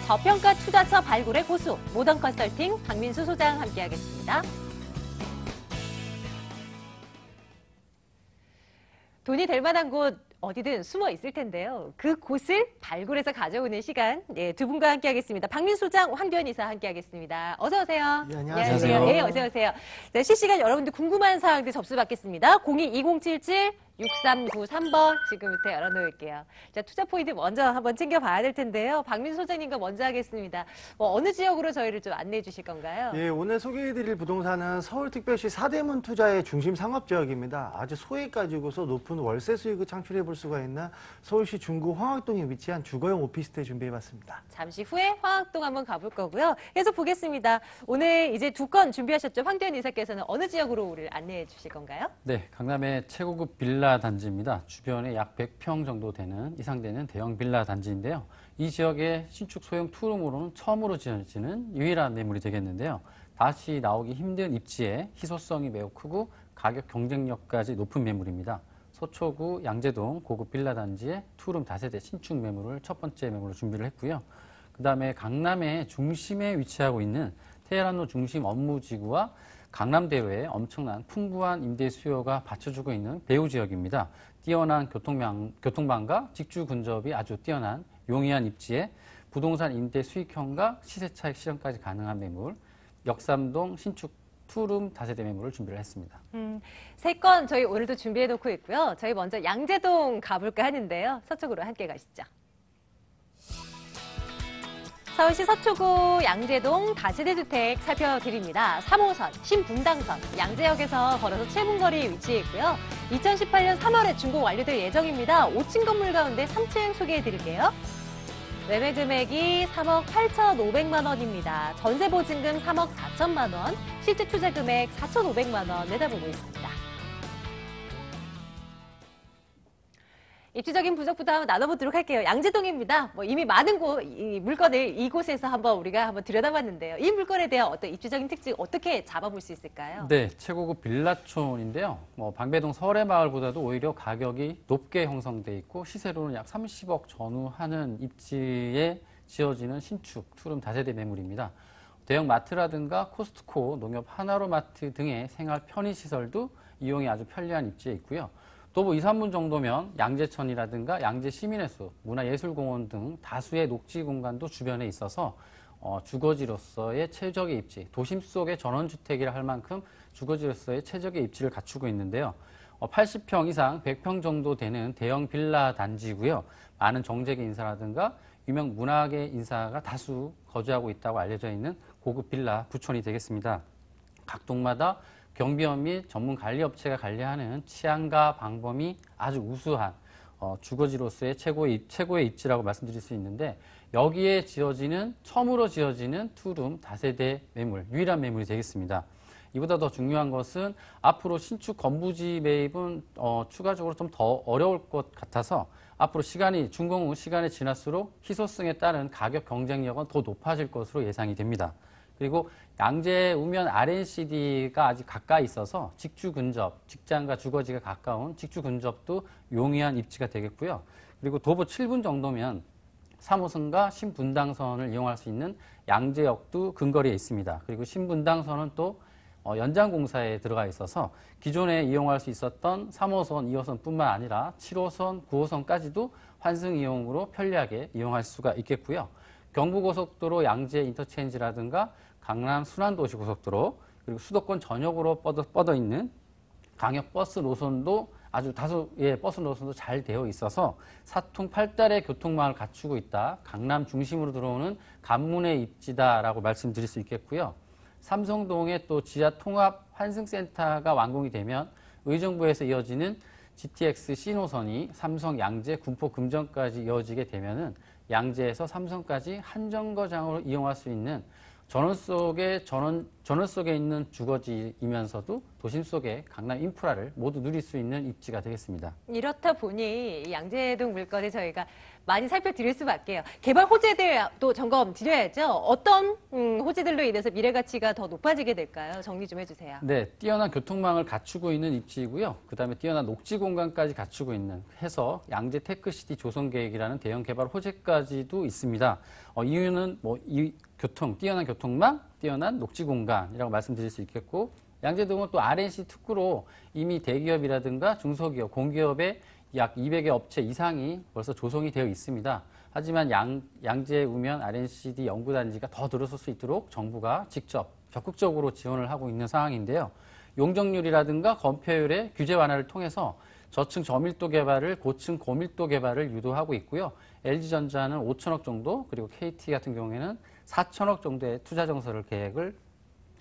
저평가 투자처 발굴의 고수 모던 컨설팅 박민수 소장 함께하겠습니다. 돈이 될 만한 곳 어디든 숨어 있을 텐데요. 그 곳을 발굴해서 가져오는 시간, 두 분과 함께하겠습니다. 박민수 소장, 황교안 이사 함께하겠습니다. 어서 오세요. 네, 안녕하세요. 네, 어서 오세요. 네, 실시간 여러분들 궁금한 사항들 접수받겠습니다. 02-2077-6393번 지금부터 열어놓을게요. 자, 투자 포인트 먼저 한번 챙겨봐야 될 텐데요. 박민수 소장님과 먼저 하겠습니다. 어느 지역으로 저희를 좀 안내해 주실 건가요? 예, 오늘 소개해드릴 부동산은 서울특별시 사대문 투자의 중심 상업지역입니다. 아주 소액 가지고서 높은 월세 수익을 창출해 볼 수가 있는 서울시 중구 황학동에 위치한 주거용 오피스텔 준비해봤습니다. 잠시 후에 황학동 한번 가볼 거고요. 계속 보겠습니다. 오늘 이제 두 건 준비하셨죠? 황교안 이사께서는 어느 지역으로 우리를 안내해 주실 건가요? 네, 강남의 최고급 빌라 단지입니다. 주변에 약 100평 정도 이상 되는 대형 빌라 단지인데요. 이 지역의 신축 소형 투룸으로는 처음으로 지어지는 유일한 매물이 되겠는데요. 다시 나오기 힘든 입지에 희소성이 매우 크고 가격 경쟁력까지 높은 매물입니다. 서초구 양재동 고급 빌라 단지의 투룸 다세대 신축 매물을 첫 번째 매물로 준비를 했고요. 그 다음에 강남의 중심에 위치하고 있는 테헤란로 중심 업무지구와 강남대로에 엄청난 풍부한 임대 수요가 받쳐주고 있는 배후 지역입니다. 뛰어난 교통망과 직주 근접이 아주 뛰어난 용이한 입지에 부동산 임대 수익형과 시세 차익 실현까지 가능한 매물, 역삼동 신축 투룸 다세대 매물을 준비를 했습니다. 세 건 저희 오늘도 준비해 놓고 있고요. 저희 먼저 양재동 가볼까 하는데요. 서쪽으로 함께 가시죠. 서울시 서초구 양재동 다세대 주택 살펴드립니다. 3호선, 신분당선, 양재역에서 걸어서 7분 거리에 위치해 있고요. 2018년 3월에 준공 완료될 예정입니다. 5층 건물 가운데 3층 소개해드릴게요. 매매 금액이 3억 8,500만 원입니다. 전세 보증금 3억 4천만 원, 실제 투자 금액 4,500만 원 내다보고 있습니다. 입지적인 분석부터 한번 나눠보도록 할게요. 양재동입니다. 이미 많은 이 물건을 이곳에서 우리가 한번 들여다봤는데요. 이 물건에 대한 어떤 입지적인 특징 어떻게 잡아볼 수 있을까요? 네, 최고급 빌라촌인데요. 방배동 설해마을보다도 오히려 가격이 높게 형성돼 있고 시세로는 약 30억 전후하는 입지에 지어지는 신축 투룸 다세대 매물입니다. 대형 마트라든가 코스트코, 농협 하나로마트 등의 생활 편의시설도 이용이 아주 편리한 입지에 있고요. 또 2, 3분 정도면 양재천이라든가 양재시민회수, 문화예술공원 등 다수의 녹지 공간도 주변에 있어서 주거지로서의 최적의 입지, 도심 속의 전원주택이라 할 만큼 주거지로서의 최적의 입지를 갖추고 있는데요. 80평 이상 100평 정도 되는 대형 빌라 단지고요. 많은 정재계 인사라든가 유명 문화계 인사가 다수 거주하고 있다고 알려져 있는 고급 빌라 부촌이 되겠습니다. 각 동마다 경비원 및 전문 관리업체가 관리하는 치안과 방범이 아주 우수한 주거지로서의 최고의 입지라고 말씀드릴 수 있는데 여기에 처음으로 지어지는 투룸 다세대 매물, 유일한 매물이 되겠습니다. 이보다 더 중요한 것은 앞으로 신축 건부지 매입은 추가적으로 좀 더 어려울 것 같아서 앞으로 준공 후 시간이 지날수록 희소성에 따른 가격 경쟁력은 더 높아질 것으로 예상이 됩니다. 그리고 양재 우면 RNCD가 아직 가까이 있어서 직주 근접, 직장과 주거지가 가까운 직주 근접도 용이한 입지가 되겠고요. 그리고 도보 7분 정도면 3호선과 신분당선을 이용할 수 있는 양재역도 근거리에 있습니다. 그리고 신분당선은 또 연장 공사에 들어가 있어서 기존에 이용할 수 있었던 3호선, 2호선뿐만 아니라 7호선, 9호선까지도 환승 이용으로 편리하게 이용할 수가 있겠고요. 경부고속도로 양재 인터체인지라든가 강남 순환도시고속도로 그리고 수도권 전역으로 뻗어 있는 광역버스 노선도 아주 다수의 버스 노선도 잘 되어 있어서 사통 8달의 교통망을 갖추고 있다. 강남 중심으로 들어오는 관문의 입지다라고 말씀드릴 수 있겠고요. 삼성동에 또 지하 통합 환승센터가 완공이 되면 의정부에서 이어지는 GTX C노선이 삼성 양재 군포 금정까지 이어지게 되면은 양재에서 삼성까지 한 정거장으로 이용할 수 있는 전원 속에 있는 주거지이면서도 도심 속의 강남 인프라를 모두 누릴 수 있는 입지가 되겠습니다. 이렇다 보니 이 양재동 물건을 저희가 많이 살펴드릴 수밖에요. 개발 호재들도 점검 드려야죠. 어떤 호재들로 인해서 미래 가치가 더 높아지게 될까요? 정리 좀 해주세요. 네, 뛰어난 교통망을 갖추고 있는 입지이고요. 그다음에 뛰어난 녹지 공간까지 갖추고 있는 해서 양재 테크시티 조성 계획이라는 대형 개발 호재까지도 있습니다. 이유는 이 뛰어난 교통망, 뛰어난 녹지 공간이라고 말씀드릴 수 있겠고, 양재동은 또 R&C 특구로 이미 대기업이라든가 중소기업, 공기업의 약 200여 업체 이상이 벌써 조성이 되어 있습니다. 하지만 양재 우면 R&CD 연구단지가 더 늘어설 수 있도록 정부가 직접 적극적으로 지원을 하고 있는 상황인데요. 용적률이라든가 건폐율의 규제 완화를 통해서 저층 저밀도 개발을 고층 고밀도 개발을 유도하고 있고요. LG전자는 5천억 정도, 그리고 KT 같은 경우에는 4천억 정도의 투자 정설을 계획을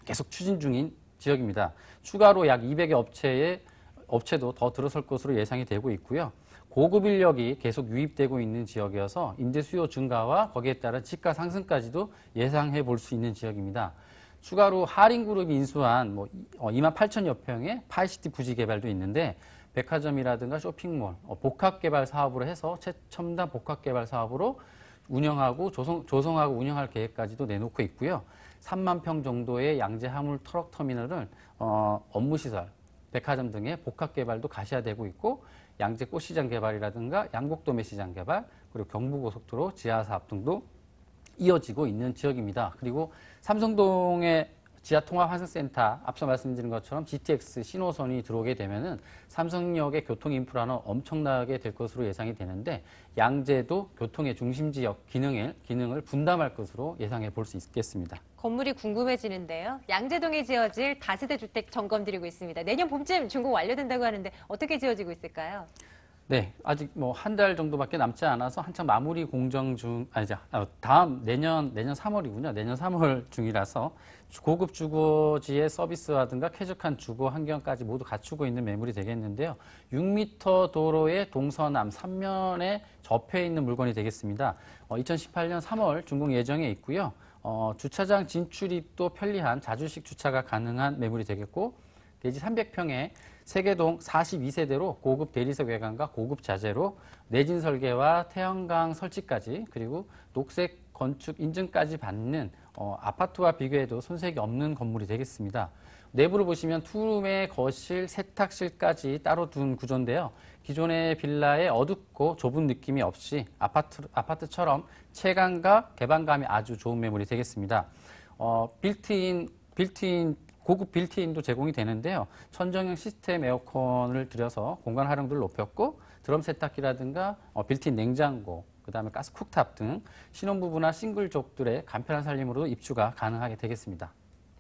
계속 추진 중인 지역입니다. 추가로 약 200여 업체도 더 들어설 것으로 예상이 되고 있고요. 고급 인력이 계속 유입되고 있는 지역이어서 임대 수요 증가와 거기에 따른 집가 상승까지도 예상해 볼 수 있는 지역입니다. 추가로 하림그룹이 인수한 28,000여 평의 파이시티 부지 개발도 있는데, 백화점이라든가 쇼핑몰, 복합 개발 사업으로 해서 최첨단 복합 개발 사업으로 운영하고 조성하고 운영할 계획까지도 내놓고 있고요. 3만 평 정도의 양재 화물 트럭 터미널을 업무시설, 백화점 등의 복합 개발도 가시화되고 있고, 양재 꽃시장 개발이라든가 양곡도매 시장 개발, 그리고 경부고속도로 지하 사업 등도 이어지고 있는 지역입니다. 그리고 삼성동의 지하통합환승센터, 앞서 말씀드린 것처럼 GTX 신호선이 들어오게 되면은 삼성역의 교통 인프라는 엄청나게 될 것으로 예상이 되는데, 양재도 교통의 중심지역 기능을 분담할 것으로 예상해 볼 수 있겠습니다. 건물이 궁금해지는데요. 양재동에 지어질 다세대 주택 점검 드리고 있습니다. 내년 봄쯤 준공 완료된다고 하는데 어떻게 지어지고 있을까요? 네, 아직 한 달 정도밖에 남지 않아서 한창 마무리 공정 내년 3월이군요. 내년 3월 중이라서 고급 주거지의 서비스라든가 쾌적한 주거 환경까지 모두 갖추고 있는 매물이 되겠는데요. 6m 도로의 동서남 3면에 접해 있는 물건이 되겠습니다. 2018년 3월 준공 예정에 있고요. 주차장 진출입도 편리한 자주식 주차가 가능한 매물이 되겠고, 대지 300평에 세계동 42세대로 고급 대리석 외관과 고급 자재로 내진 설계와 태양광 설치까지, 그리고 녹색 건축 인증까지 받는 아파트와 비교해도 손색이 없는 건물이 되겠습니다. 내부를 보시면 투룸의 거실, 세탁실까지 따로 둔 구조인데요. 기존의 빌라의 어둡고 좁은 느낌이 없이 아파트처럼 체감과 개방감이 아주 좋은 매물이 되겠습니다. 고급 빌트인도 제공이 되는데요. 천정형 시스템 에어컨을 들여서 공간 활용도를 높였고, 드럼 세탁기라든가 빌트인 냉장고, 그다음에 가스 쿡탑 등 신혼부부나 싱글족들의 간편한 살림으로 입주가 가능하게 되겠습니다.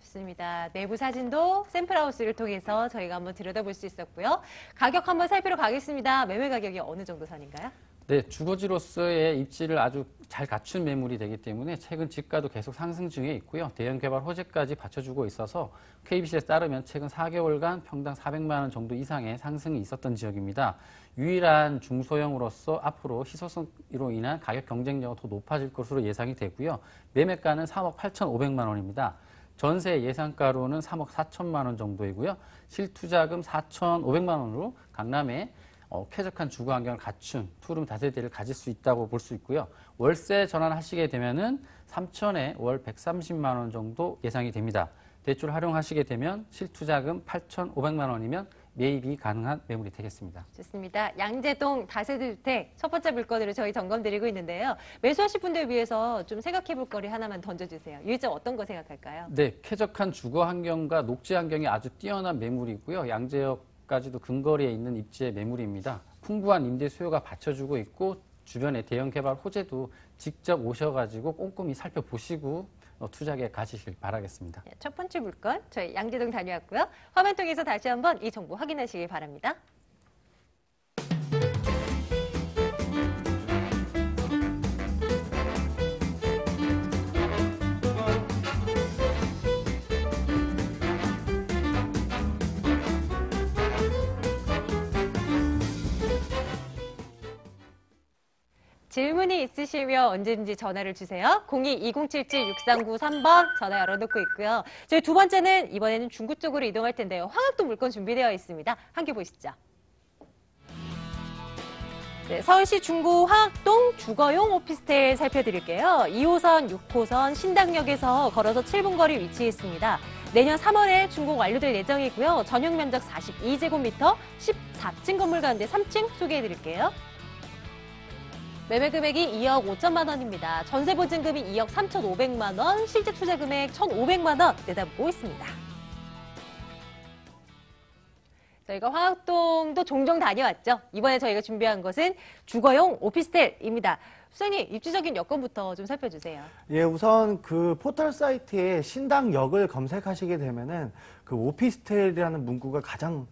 좋습니다. 내부 사진도 샘플하우스를 통해서 저희가 한번 들여다볼 수 있었고요. 가격 한번 살피러 가겠습니다. 매매 가격이 어느 정도 선인가요? 네, 주거지로서의 입지를 아주 잘 갖춘 매물이 되기 때문에 최근 집가도 계속 상승 중에 있고요. 대형 개발 호재까지 받쳐주고 있어서 KBC에 따르면 최근 4개월간 평당 400만 원 정도 이상의 상승이 있었던 지역입니다. 유일한 중소형으로서 앞으로 희소성으로 인한 가격 경쟁력은 더 높아질 것으로 예상이 되고요. 매매가는 3억 8,500만 원입니다. 전세 예상가로는 3억 4천만 원 정도이고요. 실투자금 4,500만 원으로 강남에 쾌적한 주거 환경을 갖춘 투룸 다세대를 가질 수 있다고 볼 수 있고요. 월세 전환하시게 되면은 3천에 월 130만 원 정도 예상이 됩니다. 대출 활용하시게 되면 실투자금 8,500만 원이면 매입이 가능한 매물이 되겠습니다. 좋습니다. 양재동 다세대 주택 첫 번째 물건으로 저희 점검 드리고 있는데요. 매수하실 분들 위해서 좀 생각해 볼 거리 하나만 던져주세요. 유일점 어떤 거 생각할까요? 네, 쾌적한 주거 환경과 녹지 환경이 아주 뛰어난 매물이고요. 양재역까지도 근거리에 있는 입지의 매물입니다. 풍부한 임대 수요가 받쳐주고 있고, 주변에 대형 개발 호재도 직접 오셔가지고 꼼꼼히 살펴보시고 투자에 가시길 바라겠습니다. 첫 번째 물건 저희 양재동 다녀왔고요. 화면 통해서 다시 한번 이 정보 확인하시길 바랍니다. 질문이 있으시면 언제든지 전화를 주세요. 02-2077-6393번 전화 열어놓고 있고요. 저희 두 번째는 이번에는 중구 쪽으로 이동할 텐데요. 황학동 물건 준비되어 있습니다. 함께 보시죠. 네, 서울시 중구 황학동 주거용 오피스텔 살펴드릴게요. 2호선, 6호선 신당역에서 걸어서 7분 거리 위치해 있습니다. 내년 3월에 준공 완료될 예정이고요. 전용 면적 42제곱미터, 14층 건물 가운데 3층 소개해드릴게요. 매매 금액이 2억 5천만 원입니다. 전세 보증금이 2억 3,500만 원, 실제 투자 금액 1,500만 원 내다보고 있습니다. 저희가 황학동도 종종 다녀왔죠. 이번에 저희가 준비한 것은 주거용 오피스텔입니다. 수장님, 입지적인 여건부터 좀 살펴주세요. 예, 우선 그 포털 사이트에 신당역을 검색하시게 되면은 그 오피스텔이라는 문구가 가장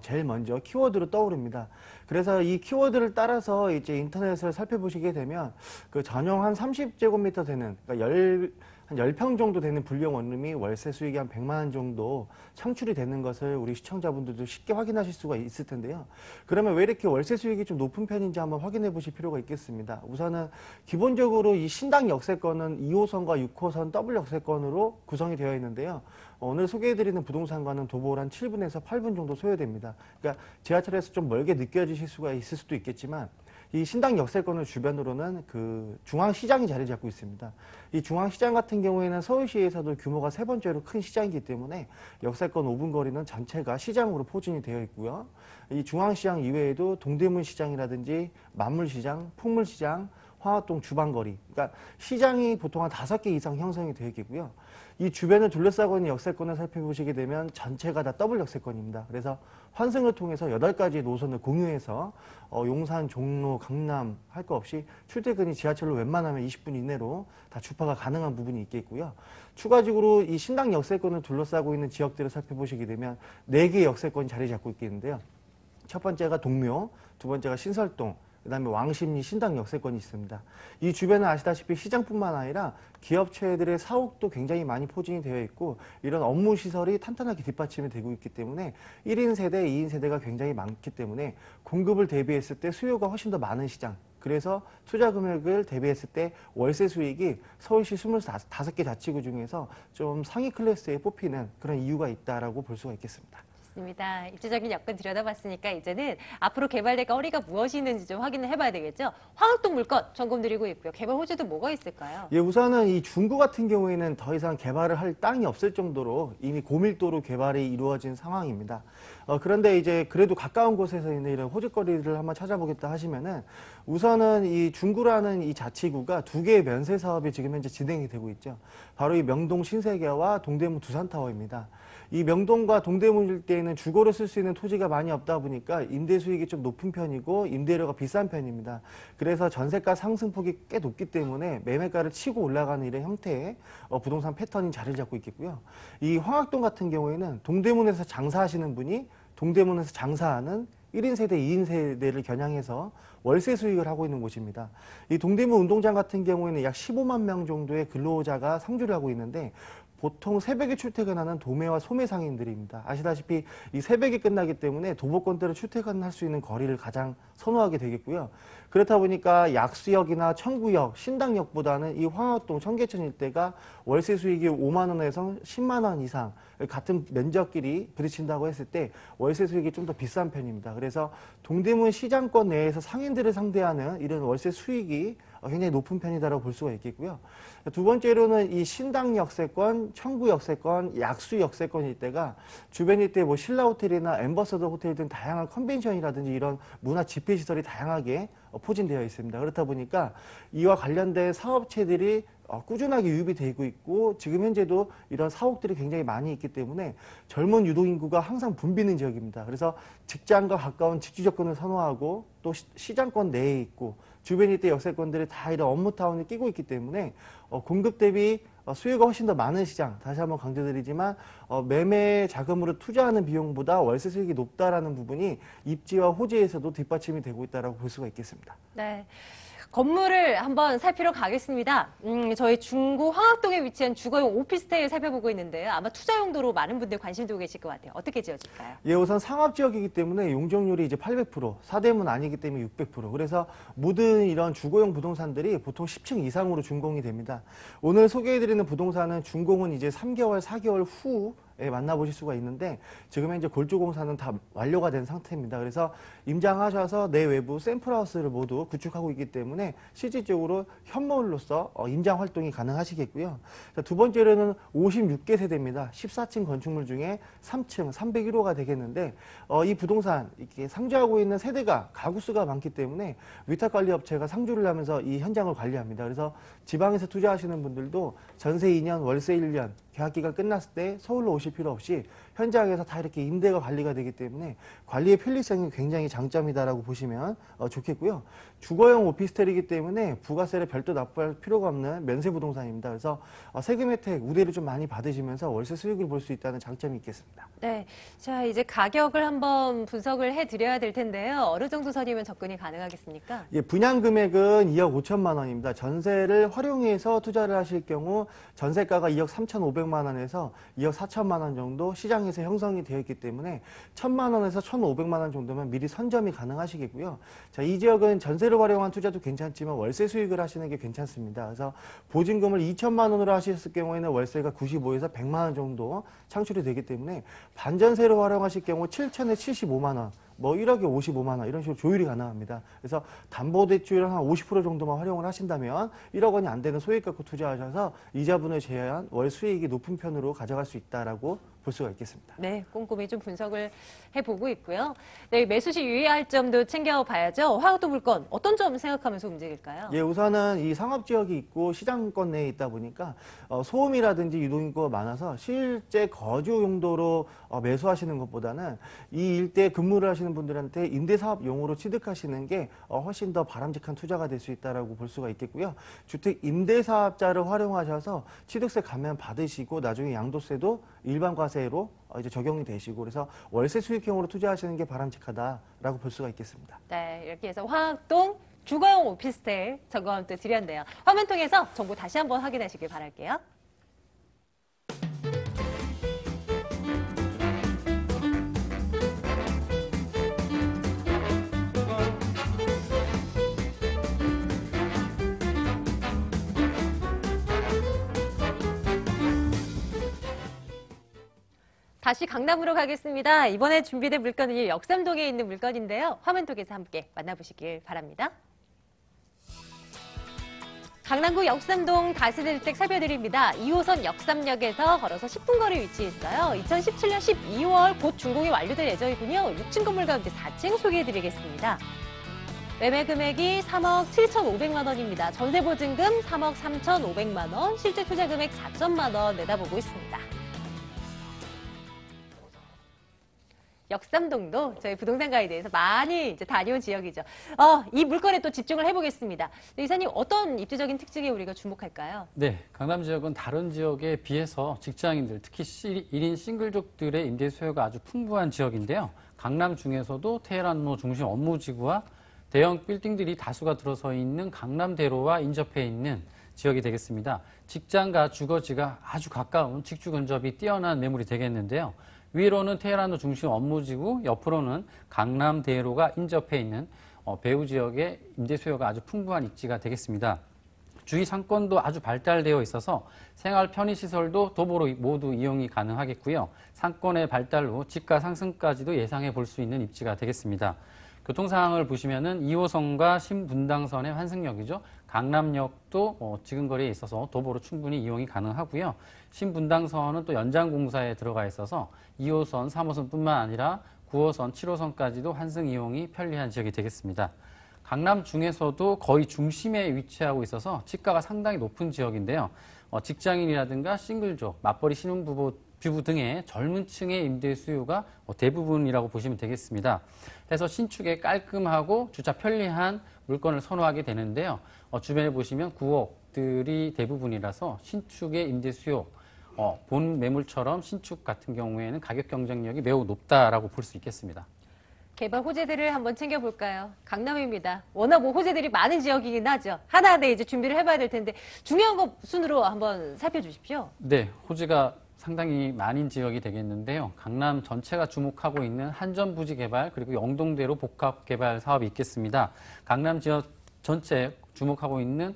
제일 먼저 키워드로 떠오릅니다. 그래서 이 키워드를 따라서 이제 인터넷을 살펴보시게 되면 그 전용 한 30제곱미터 되는, 그러니까 한 10평 정도 되는 불량 원룸이 월세 수익이 한 100만 원 정도 창출이 되는 것을 우리 시청자분들도 쉽게 확인하실 수가 있을 텐데요. 그러면 왜 이렇게 월세 수익이 좀 높은 편인지 한번 확인해 보실 필요가 있겠습니다. 우선은 기본적으로 이 신당 역세권은 2호선과 6호선 더블 역세권으로 구성이 되어 있는데요. 오늘 소개해드리는 부동산과는 도보를 한 7분에서 8분 정도 소요됩니다. 그러니까 지하철에서 좀 멀게 느껴지실 수가 있을 수도 있겠지만 이 신당 역세권을 주변으로는 그 중앙시장이 자리 잡고 있습니다. 이 중앙시장 같은 경우에는 서울시에서도 규모가 세 번째로 큰 시장이기 때문에 역세권 5분 거리는 전체가 시장으로 포진이 되어 있고요. 이 중앙시장 이외에도 동대문 시장이라든지 만물시장, 풍물시장, 황학동 주방거리, 그러니까 시장이 보통 한 5개 이상 형성이 되어 있고요. 이 주변을 둘러싸고 있는 역세권을 살펴보시게 되면 전체가 다 더블 역세권입니다. 그래서 환승을 통해서 8가지 노선을 공유해서 용산, 종로, 강남 할 거 없이 출퇴근이 지하철로 웬만하면 20분 이내로 다 주파가 가능한 부분이 있겠고요. 추가적으로 이 신당 역세권을 둘러싸고 있는 지역들을 살펴보시게 되면 4개의 역세권이 자리 잡고 있겠는데요. 첫 번째가 동묘, 두 번째가 신설동, 그다음에 왕십리 신당 역세권이 있습니다. 이 주변은 아시다시피 시장뿐만 아니라 기업체들의 사옥도 굉장히 많이 포진이 되어 있고 이런 업무 시설이 탄탄하게 뒷받침이 되고 있기 때문에 1인 세대, 2인 세대가 굉장히 많기 때문에 공급을 대비했을 때 수요가 훨씬 더 많은 시장. 그래서 투자 금액을 대비했을 때 월세 수익이 서울시 25개 자치구 중에서 좀 상위 클래스에 뽑히는 그런 이유가 있다라고 볼 수가 있겠습니다. 좋습니다. 입지적인 여건 들여다봤으니까 이제는 앞으로 개발될 거리가 무엇이 있는지 좀 확인을 해봐야 되겠죠. 황학동 물건 점검 드리고 있고요. 개발 호재도 뭐가 있을까요? 예, 우선은 이 중구 같은 경우에는 더 이상 개발을 할 땅이 없을 정도로 이미 고밀도로 개발이 이루어진 상황입니다. 그런데 이제 그래도 가까운 곳에서 있는 이런 호재거리를 한번 찾아보겠다 하시면은 우선은 이 중구라는 이 자치구가 2개의 면세 사업이 지금 현재 진행이 되고 있죠. 바로 이 명동 신세계와 동대문 두산타워입니다. 이 명동과 동대문 일대에는 주거로 쓸 수 있는 토지가 많이 없다 보니까 임대 수익이 좀 높은 편이고 임대료가 비싼 편입니다. 그래서 전세가 상승폭이 꽤 높기 때문에 매매가를 치고 올라가는 이런 형태의 부동산 패턴이 자리를 잡고 있겠고요. 이 황학동 같은 경우에는 동대문에서 장사하시는 분이 동대문에서 장사하는 1인 세대, 2인 세대를 겨냥해서 월세 수익을 하고 있는 곳입니다. 이 동대문 운동장 같은 경우에는 약 15만 명 정도의 근로자가 상주를 하고 있는데 보통 새벽에 출퇴근하는 도매와 소매 상인들입니다. 아시다시피 이 새벽에 끝나기 때문에 도보권대로 출퇴근할 수 있는 거리를 가장 선호하게 되겠고요. 그렇다 보니까 약수역이나 청구역, 신당역보다는 이 황학동, 청계천 일대가 월세 수익이 5만 원에서 10만 원 이상 같은 면적끼리 부딪힌다고 했을 때 월세 수익이 좀 더 비싼 편입니다. 그래서 동대문 시장권 내에서 상인들을 상대하는 이런 월세 수익이 굉장히 높은 편이다라고 볼 수가 있겠고요. 두 번째로는 이 신당 역세권, 청구 역세권, 약수 역세권 일대가 주변 일대 뭐 신라 호텔이나 엠버서더 호텔 등 다양한 컨벤션이라든지 이런 문화 집회 시설이 다양하게 포진되어 있습니다. 그렇다 보니까 이와 관련된 사업체들이 꾸준하게 유입이 되고 있고 지금 현재도 이런 사옥들이 굉장히 많이 있기 때문에 젊은 유동인구가 항상 붐비는 지역입니다. 그래서 직장과 가까운 직주 접근을 선호하고 또 시장권 내에 있고 주변 일대 역세권들이 다 이런 업무타운에 끼고 있기 때문에 공급 대비 수요가 훨씬 더 많은 시장, 다시 한번 강조드리지만 매매 자금으로 투자하는 비용보다 월세 수익이 높다라는 부분이 입지와 호재에서도 뒷받침이 되고 있다고 볼 수가 있겠습니다. 네. 건물을 한번 살피러 가겠습니다. 저희 중구 황학동에 위치한 주거용 오피스텔 살펴보고 있는데요. 아마 투자 용도로 많은 분들 관심 두고 계실 것 같아요. 어떻게 지어질까요? 예, 우선 상업지역이기 때문에 용적률이 이제 800%, 사대문 아니기 때문에 600%. 그래서 모든 이런 주거용 부동산들이 보통 10층 이상으로 준공이 됩니다. 오늘 소개해드리는 부동산은 준공은 이제 3개월, 4개월 후에 만나보실 수가 있는데 지금 현재 골조공사는 다 완료가 된 상태입니다. 그래서 임장하셔서 내외부 샘플하우스를 모두 구축하고 있기 때문에 실질적으로 현모로서 임장 활동이 가능하시겠고요. 자, 두 번째로는 56개 세대입니다. 14층 건축물 중에 3층 301호가 되겠는데 이 부동산 이렇게 상주하고 있는 세대가 가구 수가 많기 때문에 위탁관리업체가 상주를 하면서 이 현장을 관리합니다. 그래서 지방에서 투자하시는 분들도 전세 2년, 월세 1년, 계약기간 끝났을 때 서울로 오실 필요 없이 현장에서 다 이렇게 임대가 관리가 되기 때문에 관리의 편리성이 굉장히 장점이다라고 보시면 좋겠고요. 주거용 오피스텔이기 때문에 부가세를 별도 납부할 필요가 없는 면세 부동산입니다. 그래서 세금 혜택 우대를 좀 많이 받으시면서 월세 수익을 볼 수 있다는 장점이 있겠습니다. 네. 자, 이제 가격을 한번 분석을 해드려야 될 텐데요. 어느 정도 선이면 접근이 가능하겠습니까? 예, 분양 금액은 2억 5천만 원입니다. 전세를 활용해서 투자를 하실 경우 전세가가 2억 3,500만 원에서 2억 4천만 원 정도 시장에서 형성이 되어 있기 때문에 1,000만 원에서 1,500만 원 정도면 미리 선점이 가능하시겠고요. 자, 이 지역은 전세를 활용한 투자도 괜찮지만 월세 수익을 하시는 게 괜찮습니다. 그래서 보증금을 2천만 원으로 하셨을 경우에는 월세가 95에서 100만 원 정도 창출이 되기 때문에 반전세로 활용하실 경우 7천에 75만 원, 뭐 1억에 55만 원 이런 식으로 조율이 가능합니다. 그래서 담보대출 한 50% 정도만 활용을 하신다면 1억 원이 안 되는 소액 갖고 투자하셔서 이자분을 제외한 월 수익이 높은 편으로 가져갈 수 있다라고 볼 수가 있겠습니다. 네, 꼼꼼히 좀 분석을 해보고 있고요. 네, 매수 시 유의할 점도 챙겨봐야죠. 황학도 물건 어떤 점 생각하면서 움직일까요? 예, 우선은 이 상업지역이 있고 시장권 내에 있다 보니까 소음이라든지 유동인구가 많아서 실제 거주 용도로 매수하시는 것보다는 이 일대에 근무를 하시는 분들한테 임대사업용으로 취득하시는 게 훨씬 더 바람직한 투자가 될 수 있다라고 볼 수가 있겠고요. 주택 임대사업자를 활용하셔서 취득세 감면 받으시고 나중에 양도세도 일반 과세로 이제 적용이 되시고 그래서 월세 수익형으로 투자하시는 게 바람직하다라고 볼 수가 있겠습니다. 네, 이렇게 해서 황학동 주거용 오피스텔 점검 또 드렸네요. 화면 통해서 정보 다시 한번 확인하시길 바랄게요. 다시 강남으로 가겠습니다. 이번에 준비된 물건은 역삼동에 있는 물건인데요. 화면 통해서 함께 만나보시길 바랍니다. 강남구 역삼동 다세대주택 살펴드립니다. 2호선 역삼역에서 걸어서 10분 거리 위치해 있어요. 2017년 12월 곧 준공이 완료될 예정이군요. 6층 건물 가운데 4층 소개해드리겠습니다. 매매 금액이 3억 7,500만 원입니다. 전세 보증금 3억 3,500만 원, 실제 투자 금액 4천만 원 내다보고 있습니다. 역삼동도 저희 부동산 가이드에서 많이 이제 다녀온 지역이죠. 이 물건에 또 집중을 해보겠습니다. 이사님, 어떤 입지적인 특징에 우리가 주목할까요? 네, 강남 지역은 다른 지역에 비해서 직장인들, 특히 1인 싱글족들의 임대 수요가 아주 풍부한 지역인데요. 강남 중에서도 테헤란로 중심 업무지구와 대형 빌딩들이 다수가 들어서 있는 강남대로와 인접해 있는 지역이 되겠습니다. 직장과 주거지가 아주 가까운 직주 근접이 뛰어난 매물이 되겠는데요. 위로는 테헤란로 중심 업무지구, 옆으로는 강남대로가 인접해 있는 배후 지역의 임대 수요가 아주 풍부한 입지가 되겠습니다. 주위 상권도 아주 발달되어 있어서 생활 편의시설도 도보로 모두 이용이 가능하겠고요. 상권의 발달로 집가 상승까지도 예상해 볼 수 있는 입지가 되겠습니다. 교통 상황을 보시면은 2호선과 신분당선의 환승역이죠. 강남역도 지금 거리에 있어서 도보로 충분히 이용이 가능하고요. 신분당선은 또 연장 공사에 들어가 있어서 2호선, 3호선뿐만 아니라 9호선, 7호선까지도 환승 이용이 편리한 지역이 되겠습니다. 강남 중에서도 거의 중심에 위치하고 있어서 집가가 상당히 높은 지역인데요. 직장인이라든가 싱글족, 맞벌이 신혼부부 등의 젊은 층의 임대 수요가 대부분이라고 보시면 되겠습니다. 그래서 신축에 깔끔하고 주차 편리한 물건을 선호하게 되는데요. 주변에 보시면 구옥들이 대부분이라서 신축의 임대 수요, 본 매물처럼 신축 같은 경우에는 가격 경쟁력이 매우 높다라고 볼 수 있겠습니다. 개발 호재들을 한번 챙겨볼까요? 강남입니다. 워낙 뭐 호재들이 많은 지역이긴 하죠. 하나하나 이제 준비를 해봐야 될 텐데 중요한 것 순으로 한번 살펴주십시오. 네, 호재가 상당히 많은 지역이 되겠는데요. 강남 전체가 주목하고 있는 한전부지 개발 그리고 영동대로 복합 개발 사업이 있겠습니다. 강남 지역 전체 주목하고 있는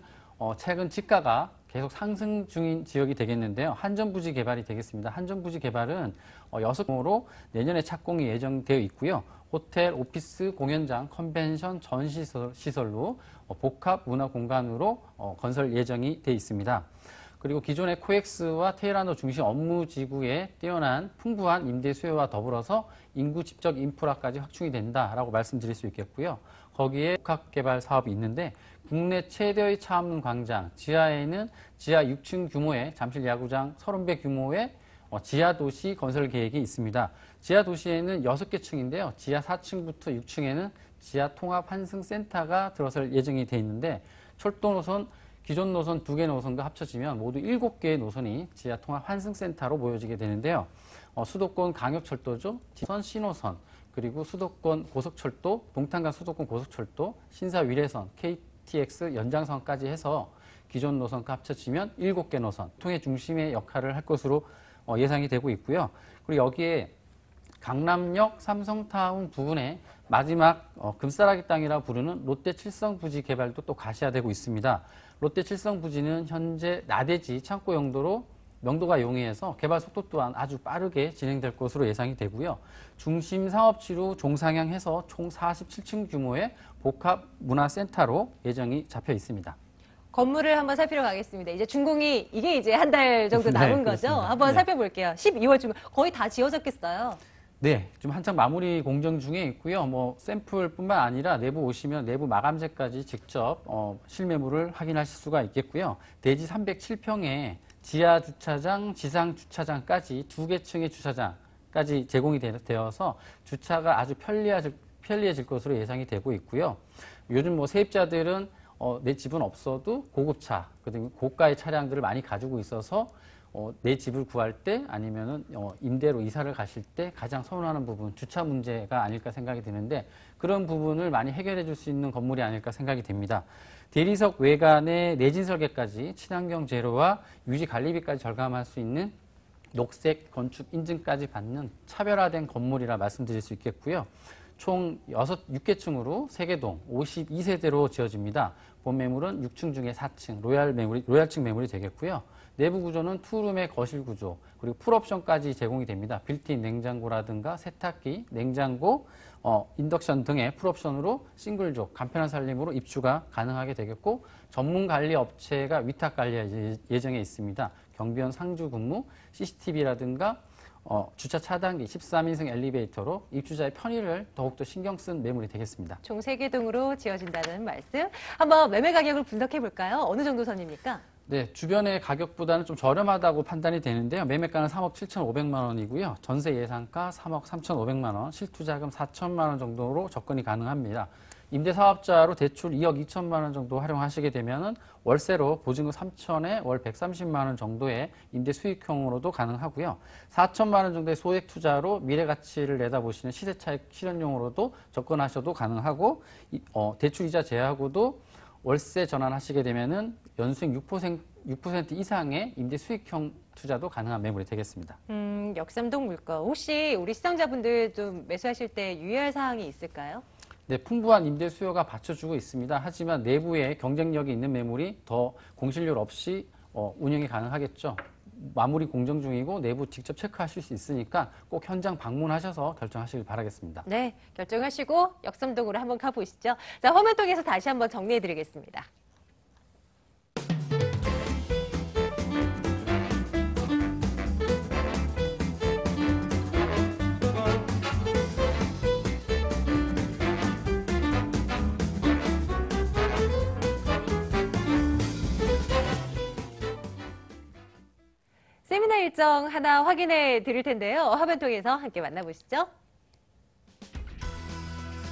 최근 지가가 계속 상승 중인 지역이 되겠는데요. 한전부지 개발이 되겠습니다. 한전부지 개발은 6호로 내년에 착공이 예정되어 있고요. 호텔, 오피스, 공연장, 컨벤션, 전시시설로 복합 문화 공간으로 건설 예정이 되어 있습니다. 그리고 기존의 코엑스와 테헤란도 중심 업무 지구에 뛰어난 풍부한 임대 수요와 더불어서 인구 집적 인프라까지 확충이 된다라고 말씀드릴 수 있겠고요. 거기에 복합 개발 사업이 있는데 국내 최대의 차업문 광장, 지하에는 지하 6층 규모의 잠실 야구장 30배 규모의 지하 도시 건설 계획이 있습니다. 지하 도시에는 6개 층인데요. 지하 4층부터 6층에는 지하 통합 환승센터가 들어설 예정이 돼 있는데 철도 노선 기존 노선 2개 노선과 합쳐지면 모두 7개의 노선이 지하 통합 환승센터로 모여지게 되는데요. 수도권 강역철도죠. 지선 신호선, 그리고 수도권 고속철도, 동탄간 수도권 고속철도, 신사 위례선, KTX 연장선까지 해서 기존 노선과 합쳐지면 7개 노선, 통의 중심의 역할을 할 것으로 예상이 되고 있고요. 그리고 여기에 강남역 삼성타운 부근에 마지막 금싸라기 땅이라 부르는 롯데 칠성부지 개발도 또 가시화되고 있습니다. 롯데 칠성부지는 현재 나대지 창고 용도로 명도가 용이해서 개발 속도 또한 아주 빠르게 진행될 것으로 예상이 되고요. 중심 상업지로 종상향해서 총 47층 규모의 복합 문화센터로 예정이 잡혀 있습니다. 건물을 한번 살피러 가겠습니다. 이제 준공이 이게 이제 한 달 정도 네, 남은 거죠. 그렇습니다. 한번 네. 살펴볼게요. 12월 중 거의 다 지어졌겠어요. 네, 좀 한창 마무리 공정 중에 있고요. 뭐 샘플뿐만 아니라 내부 오시면 내부 마감재까지 직접 실매물을 확인하실 수가 있겠고요. 대지 307평에 지하 주차장, 지상 주차장까지 2개 층의 주차장까지 제공이 되어서 주차가 아주 편리해질 것으로 예상이 되고 있고요. 요즘 뭐 세입자들은 내 집은 없어도 고급차, 그리고 고가의 차량들을 많이 가지고 있어서 내 집을 구할 때 아니면은 임대로 이사를 가실 때 가장 선호하는 부분 주차 문제가 아닐까 생각이 드는데 그런 부분을 많이 해결해 줄 수 있는 건물이 아닐까 생각이 됩니다. 대리석 외관의 내진 설계까지 친환경 재료와 유지 관리비까지 절감할 수 있는 녹색 건축 인증까지 받는 차별화된 건물이라 말씀드릴 수 있겠고요. 총 6개 층으로 세개동 52세대로 지어집니다. 본 매물은 6층 중에 4층 로얄층 매물이 되겠고요. 내부 구조는 투룸의 거실 구조, 그리고 풀옵션까지 제공이 됩니다. 빌트인 냉장고라든가 세탁기, 냉장고, 인덕션 등의 풀옵션으로 싱글족, 간편한 살림으로 입주가 가능하게 되겠고 전문 관리 업체가 위탁 관리 예정에 있습니다. 경비원 상주 근무, CCTV라든가 주차 차단기, 13인승 엘리베이터로 입주자의 편의를 더욱더 신경 쓴 매물이 되겠습니다. 총 3개 동으로 지어진다는 말씀. 한번 매매 가격을 분석해 볼까요? 어느 정도 선입니까? 네, 주변의 가격보다는 좀 저렴하다고 판단이 되는데요. 매매가는 3억 7,500만 원이고요. 전세 예상가 3억 3,500만 원, 실투자금 4천만 원 정도로 접근이 가능합니다. 임대사업자로 대출 2억 2천만 원 정도 활용하시게 되면은 월세로 보증금 3천에 월 130만 원 정도의 임대 수익형으로도 가능하고요. 4천만 원 정도의 소액 투자로 미래 가치를 내다보시는 시세 차익 실현용으로도 접근하셔도 가능하고 대출 이자 제하고도 월세 전환하시게 되면은 연수익 6% 이상의 임대 수익형 투자도 가능한 매물이 되겠습니다. 역삼동 물건. 혹시 우리 시청자분들 좀 매수하실 때 유의할 사항이 있을까요? 네, 풍부한 임대 수요가 받쳐주고 있습니다. 하지만 내부에 경쟁력이 있는 매물이 더 공실률 없이 운영이 가능하겠죠. 마무리 공정 중이고 내부 직접 체크하실 수 있으니까 꼭 현장 방문하셔서 결정하시길 바라겠습니다. 네, 결정하시고 역삼동으로 한번 가보시죠. 자, 화면 통해서 다시 한번 정리해드리겠습니다. 세미나 일정 하나 확인해 드릴 텐데요. 화면 통해서 함께 만나보시죠.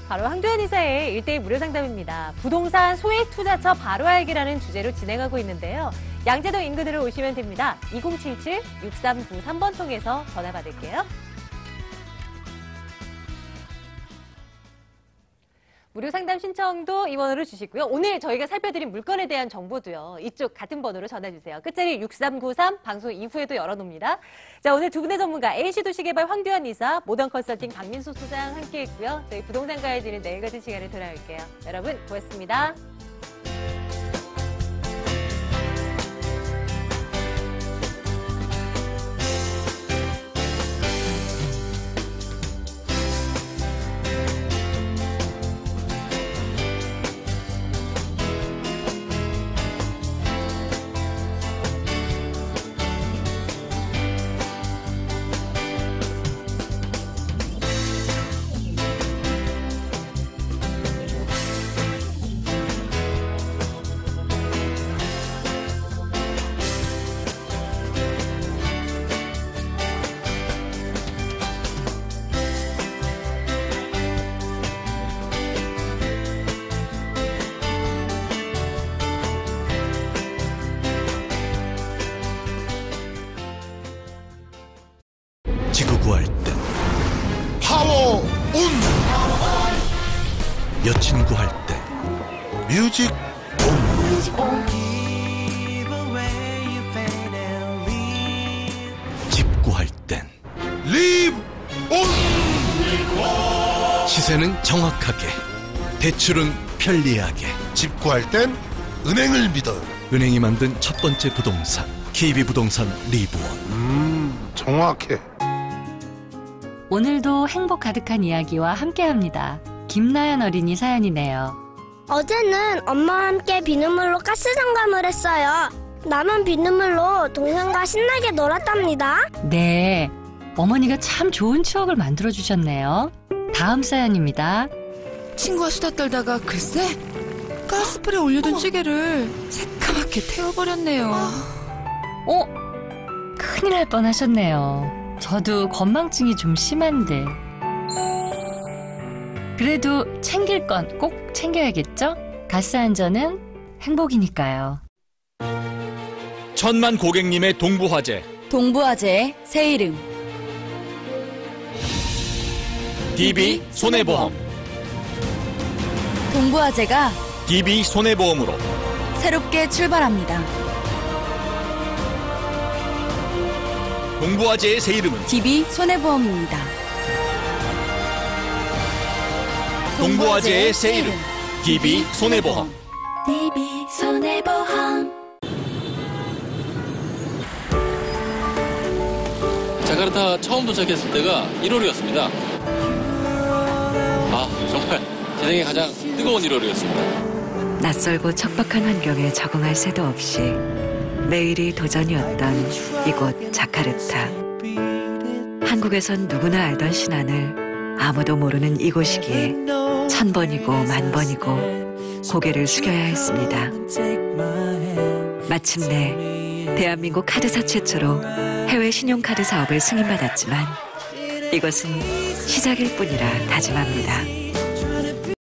바로 황교안 이사의 1대1 무료 상담입니다. 부동산 소액 투자처 바로 알기라는 주제로 진행하고 있는데요. 양재동 인근으로 오시면 됩니다. 2077-6393번 통해서 전화 받을게요. 무료 상담 신청도 이 번호로 주시고요. 오늘 저희가 살펴드린 물건에 대한 정보도요. 이쪽 같은 번호로 전화주세요. 끝자리 6393 방송 이후에도 열어놓습니다. 자, 오늘 두 분의 전문가 AC도시개발 황두현 이사, 모던 컨설팅 박민수 소장 함께했고요. 저희 부동산 가야지는 내일 같은 시간에 돌아올게요. 여러분 고맙습니다. 지구 구할 땐 파워 온! 여친 구할 땐 뮤직 집 구할 땐 리브 온! 시세는 정확하게, 대출은 편리하게. 집 구할 땐 은행을 믿어요. 은행이 만든 첫 번째 부동산 KB부동산 리브원. 정확해. 오늘도 행복 가득한 이야기와 함께합니다. 김나연 어린이 사연이네요. 어제는 엄마와 함께 비눗물로 가스 장갑을 했어요. 남은 비눗물로 동생과 신나게 놀았답니다. 네, 어머니가 참 좋은 추억을 만들어주셨네요. 다음 사연입니다. 친구와 수다 떨다가 글쎄 가스불에 올려둔 찌개를 새까맣게 태워버렸네요. 큰일 날 뻔하셨네요. 저도 건망증이 좀 심한데. 그래도 챙길 건 꼭 챙겨야겠죠? 가스 안전은 행복이니까요. 천만 고객님의 동부화재 동부화재의 새 이름 DB 손해보험. 동부화재가 DB 손해보험으로 새롭게 출발합니다. 동부화재의 새 이름은 DB 손해보험입니다. 동부화재의 새 이름 DB 손해보험. DB 손해보험. 자카르타 처음 도착했을 때가 1월이었습니다. 정말 제 생애 가장 뜨거운 1월이었습니다. 낯설고 척박한 환경에 적응할 새도 없이 매일이 도전이었던 이곳 자카르타. 한국에선 누구나 알던 신안을 아무도 모르는 이곳이기에 천번이고 만번이고 고개를 숙여야 했습니다. 마침내 대한민국 카드사 최초로 해외 신용카드 사업을 승인받았지만 이것은 시작일 뿐이라 다짐합니다.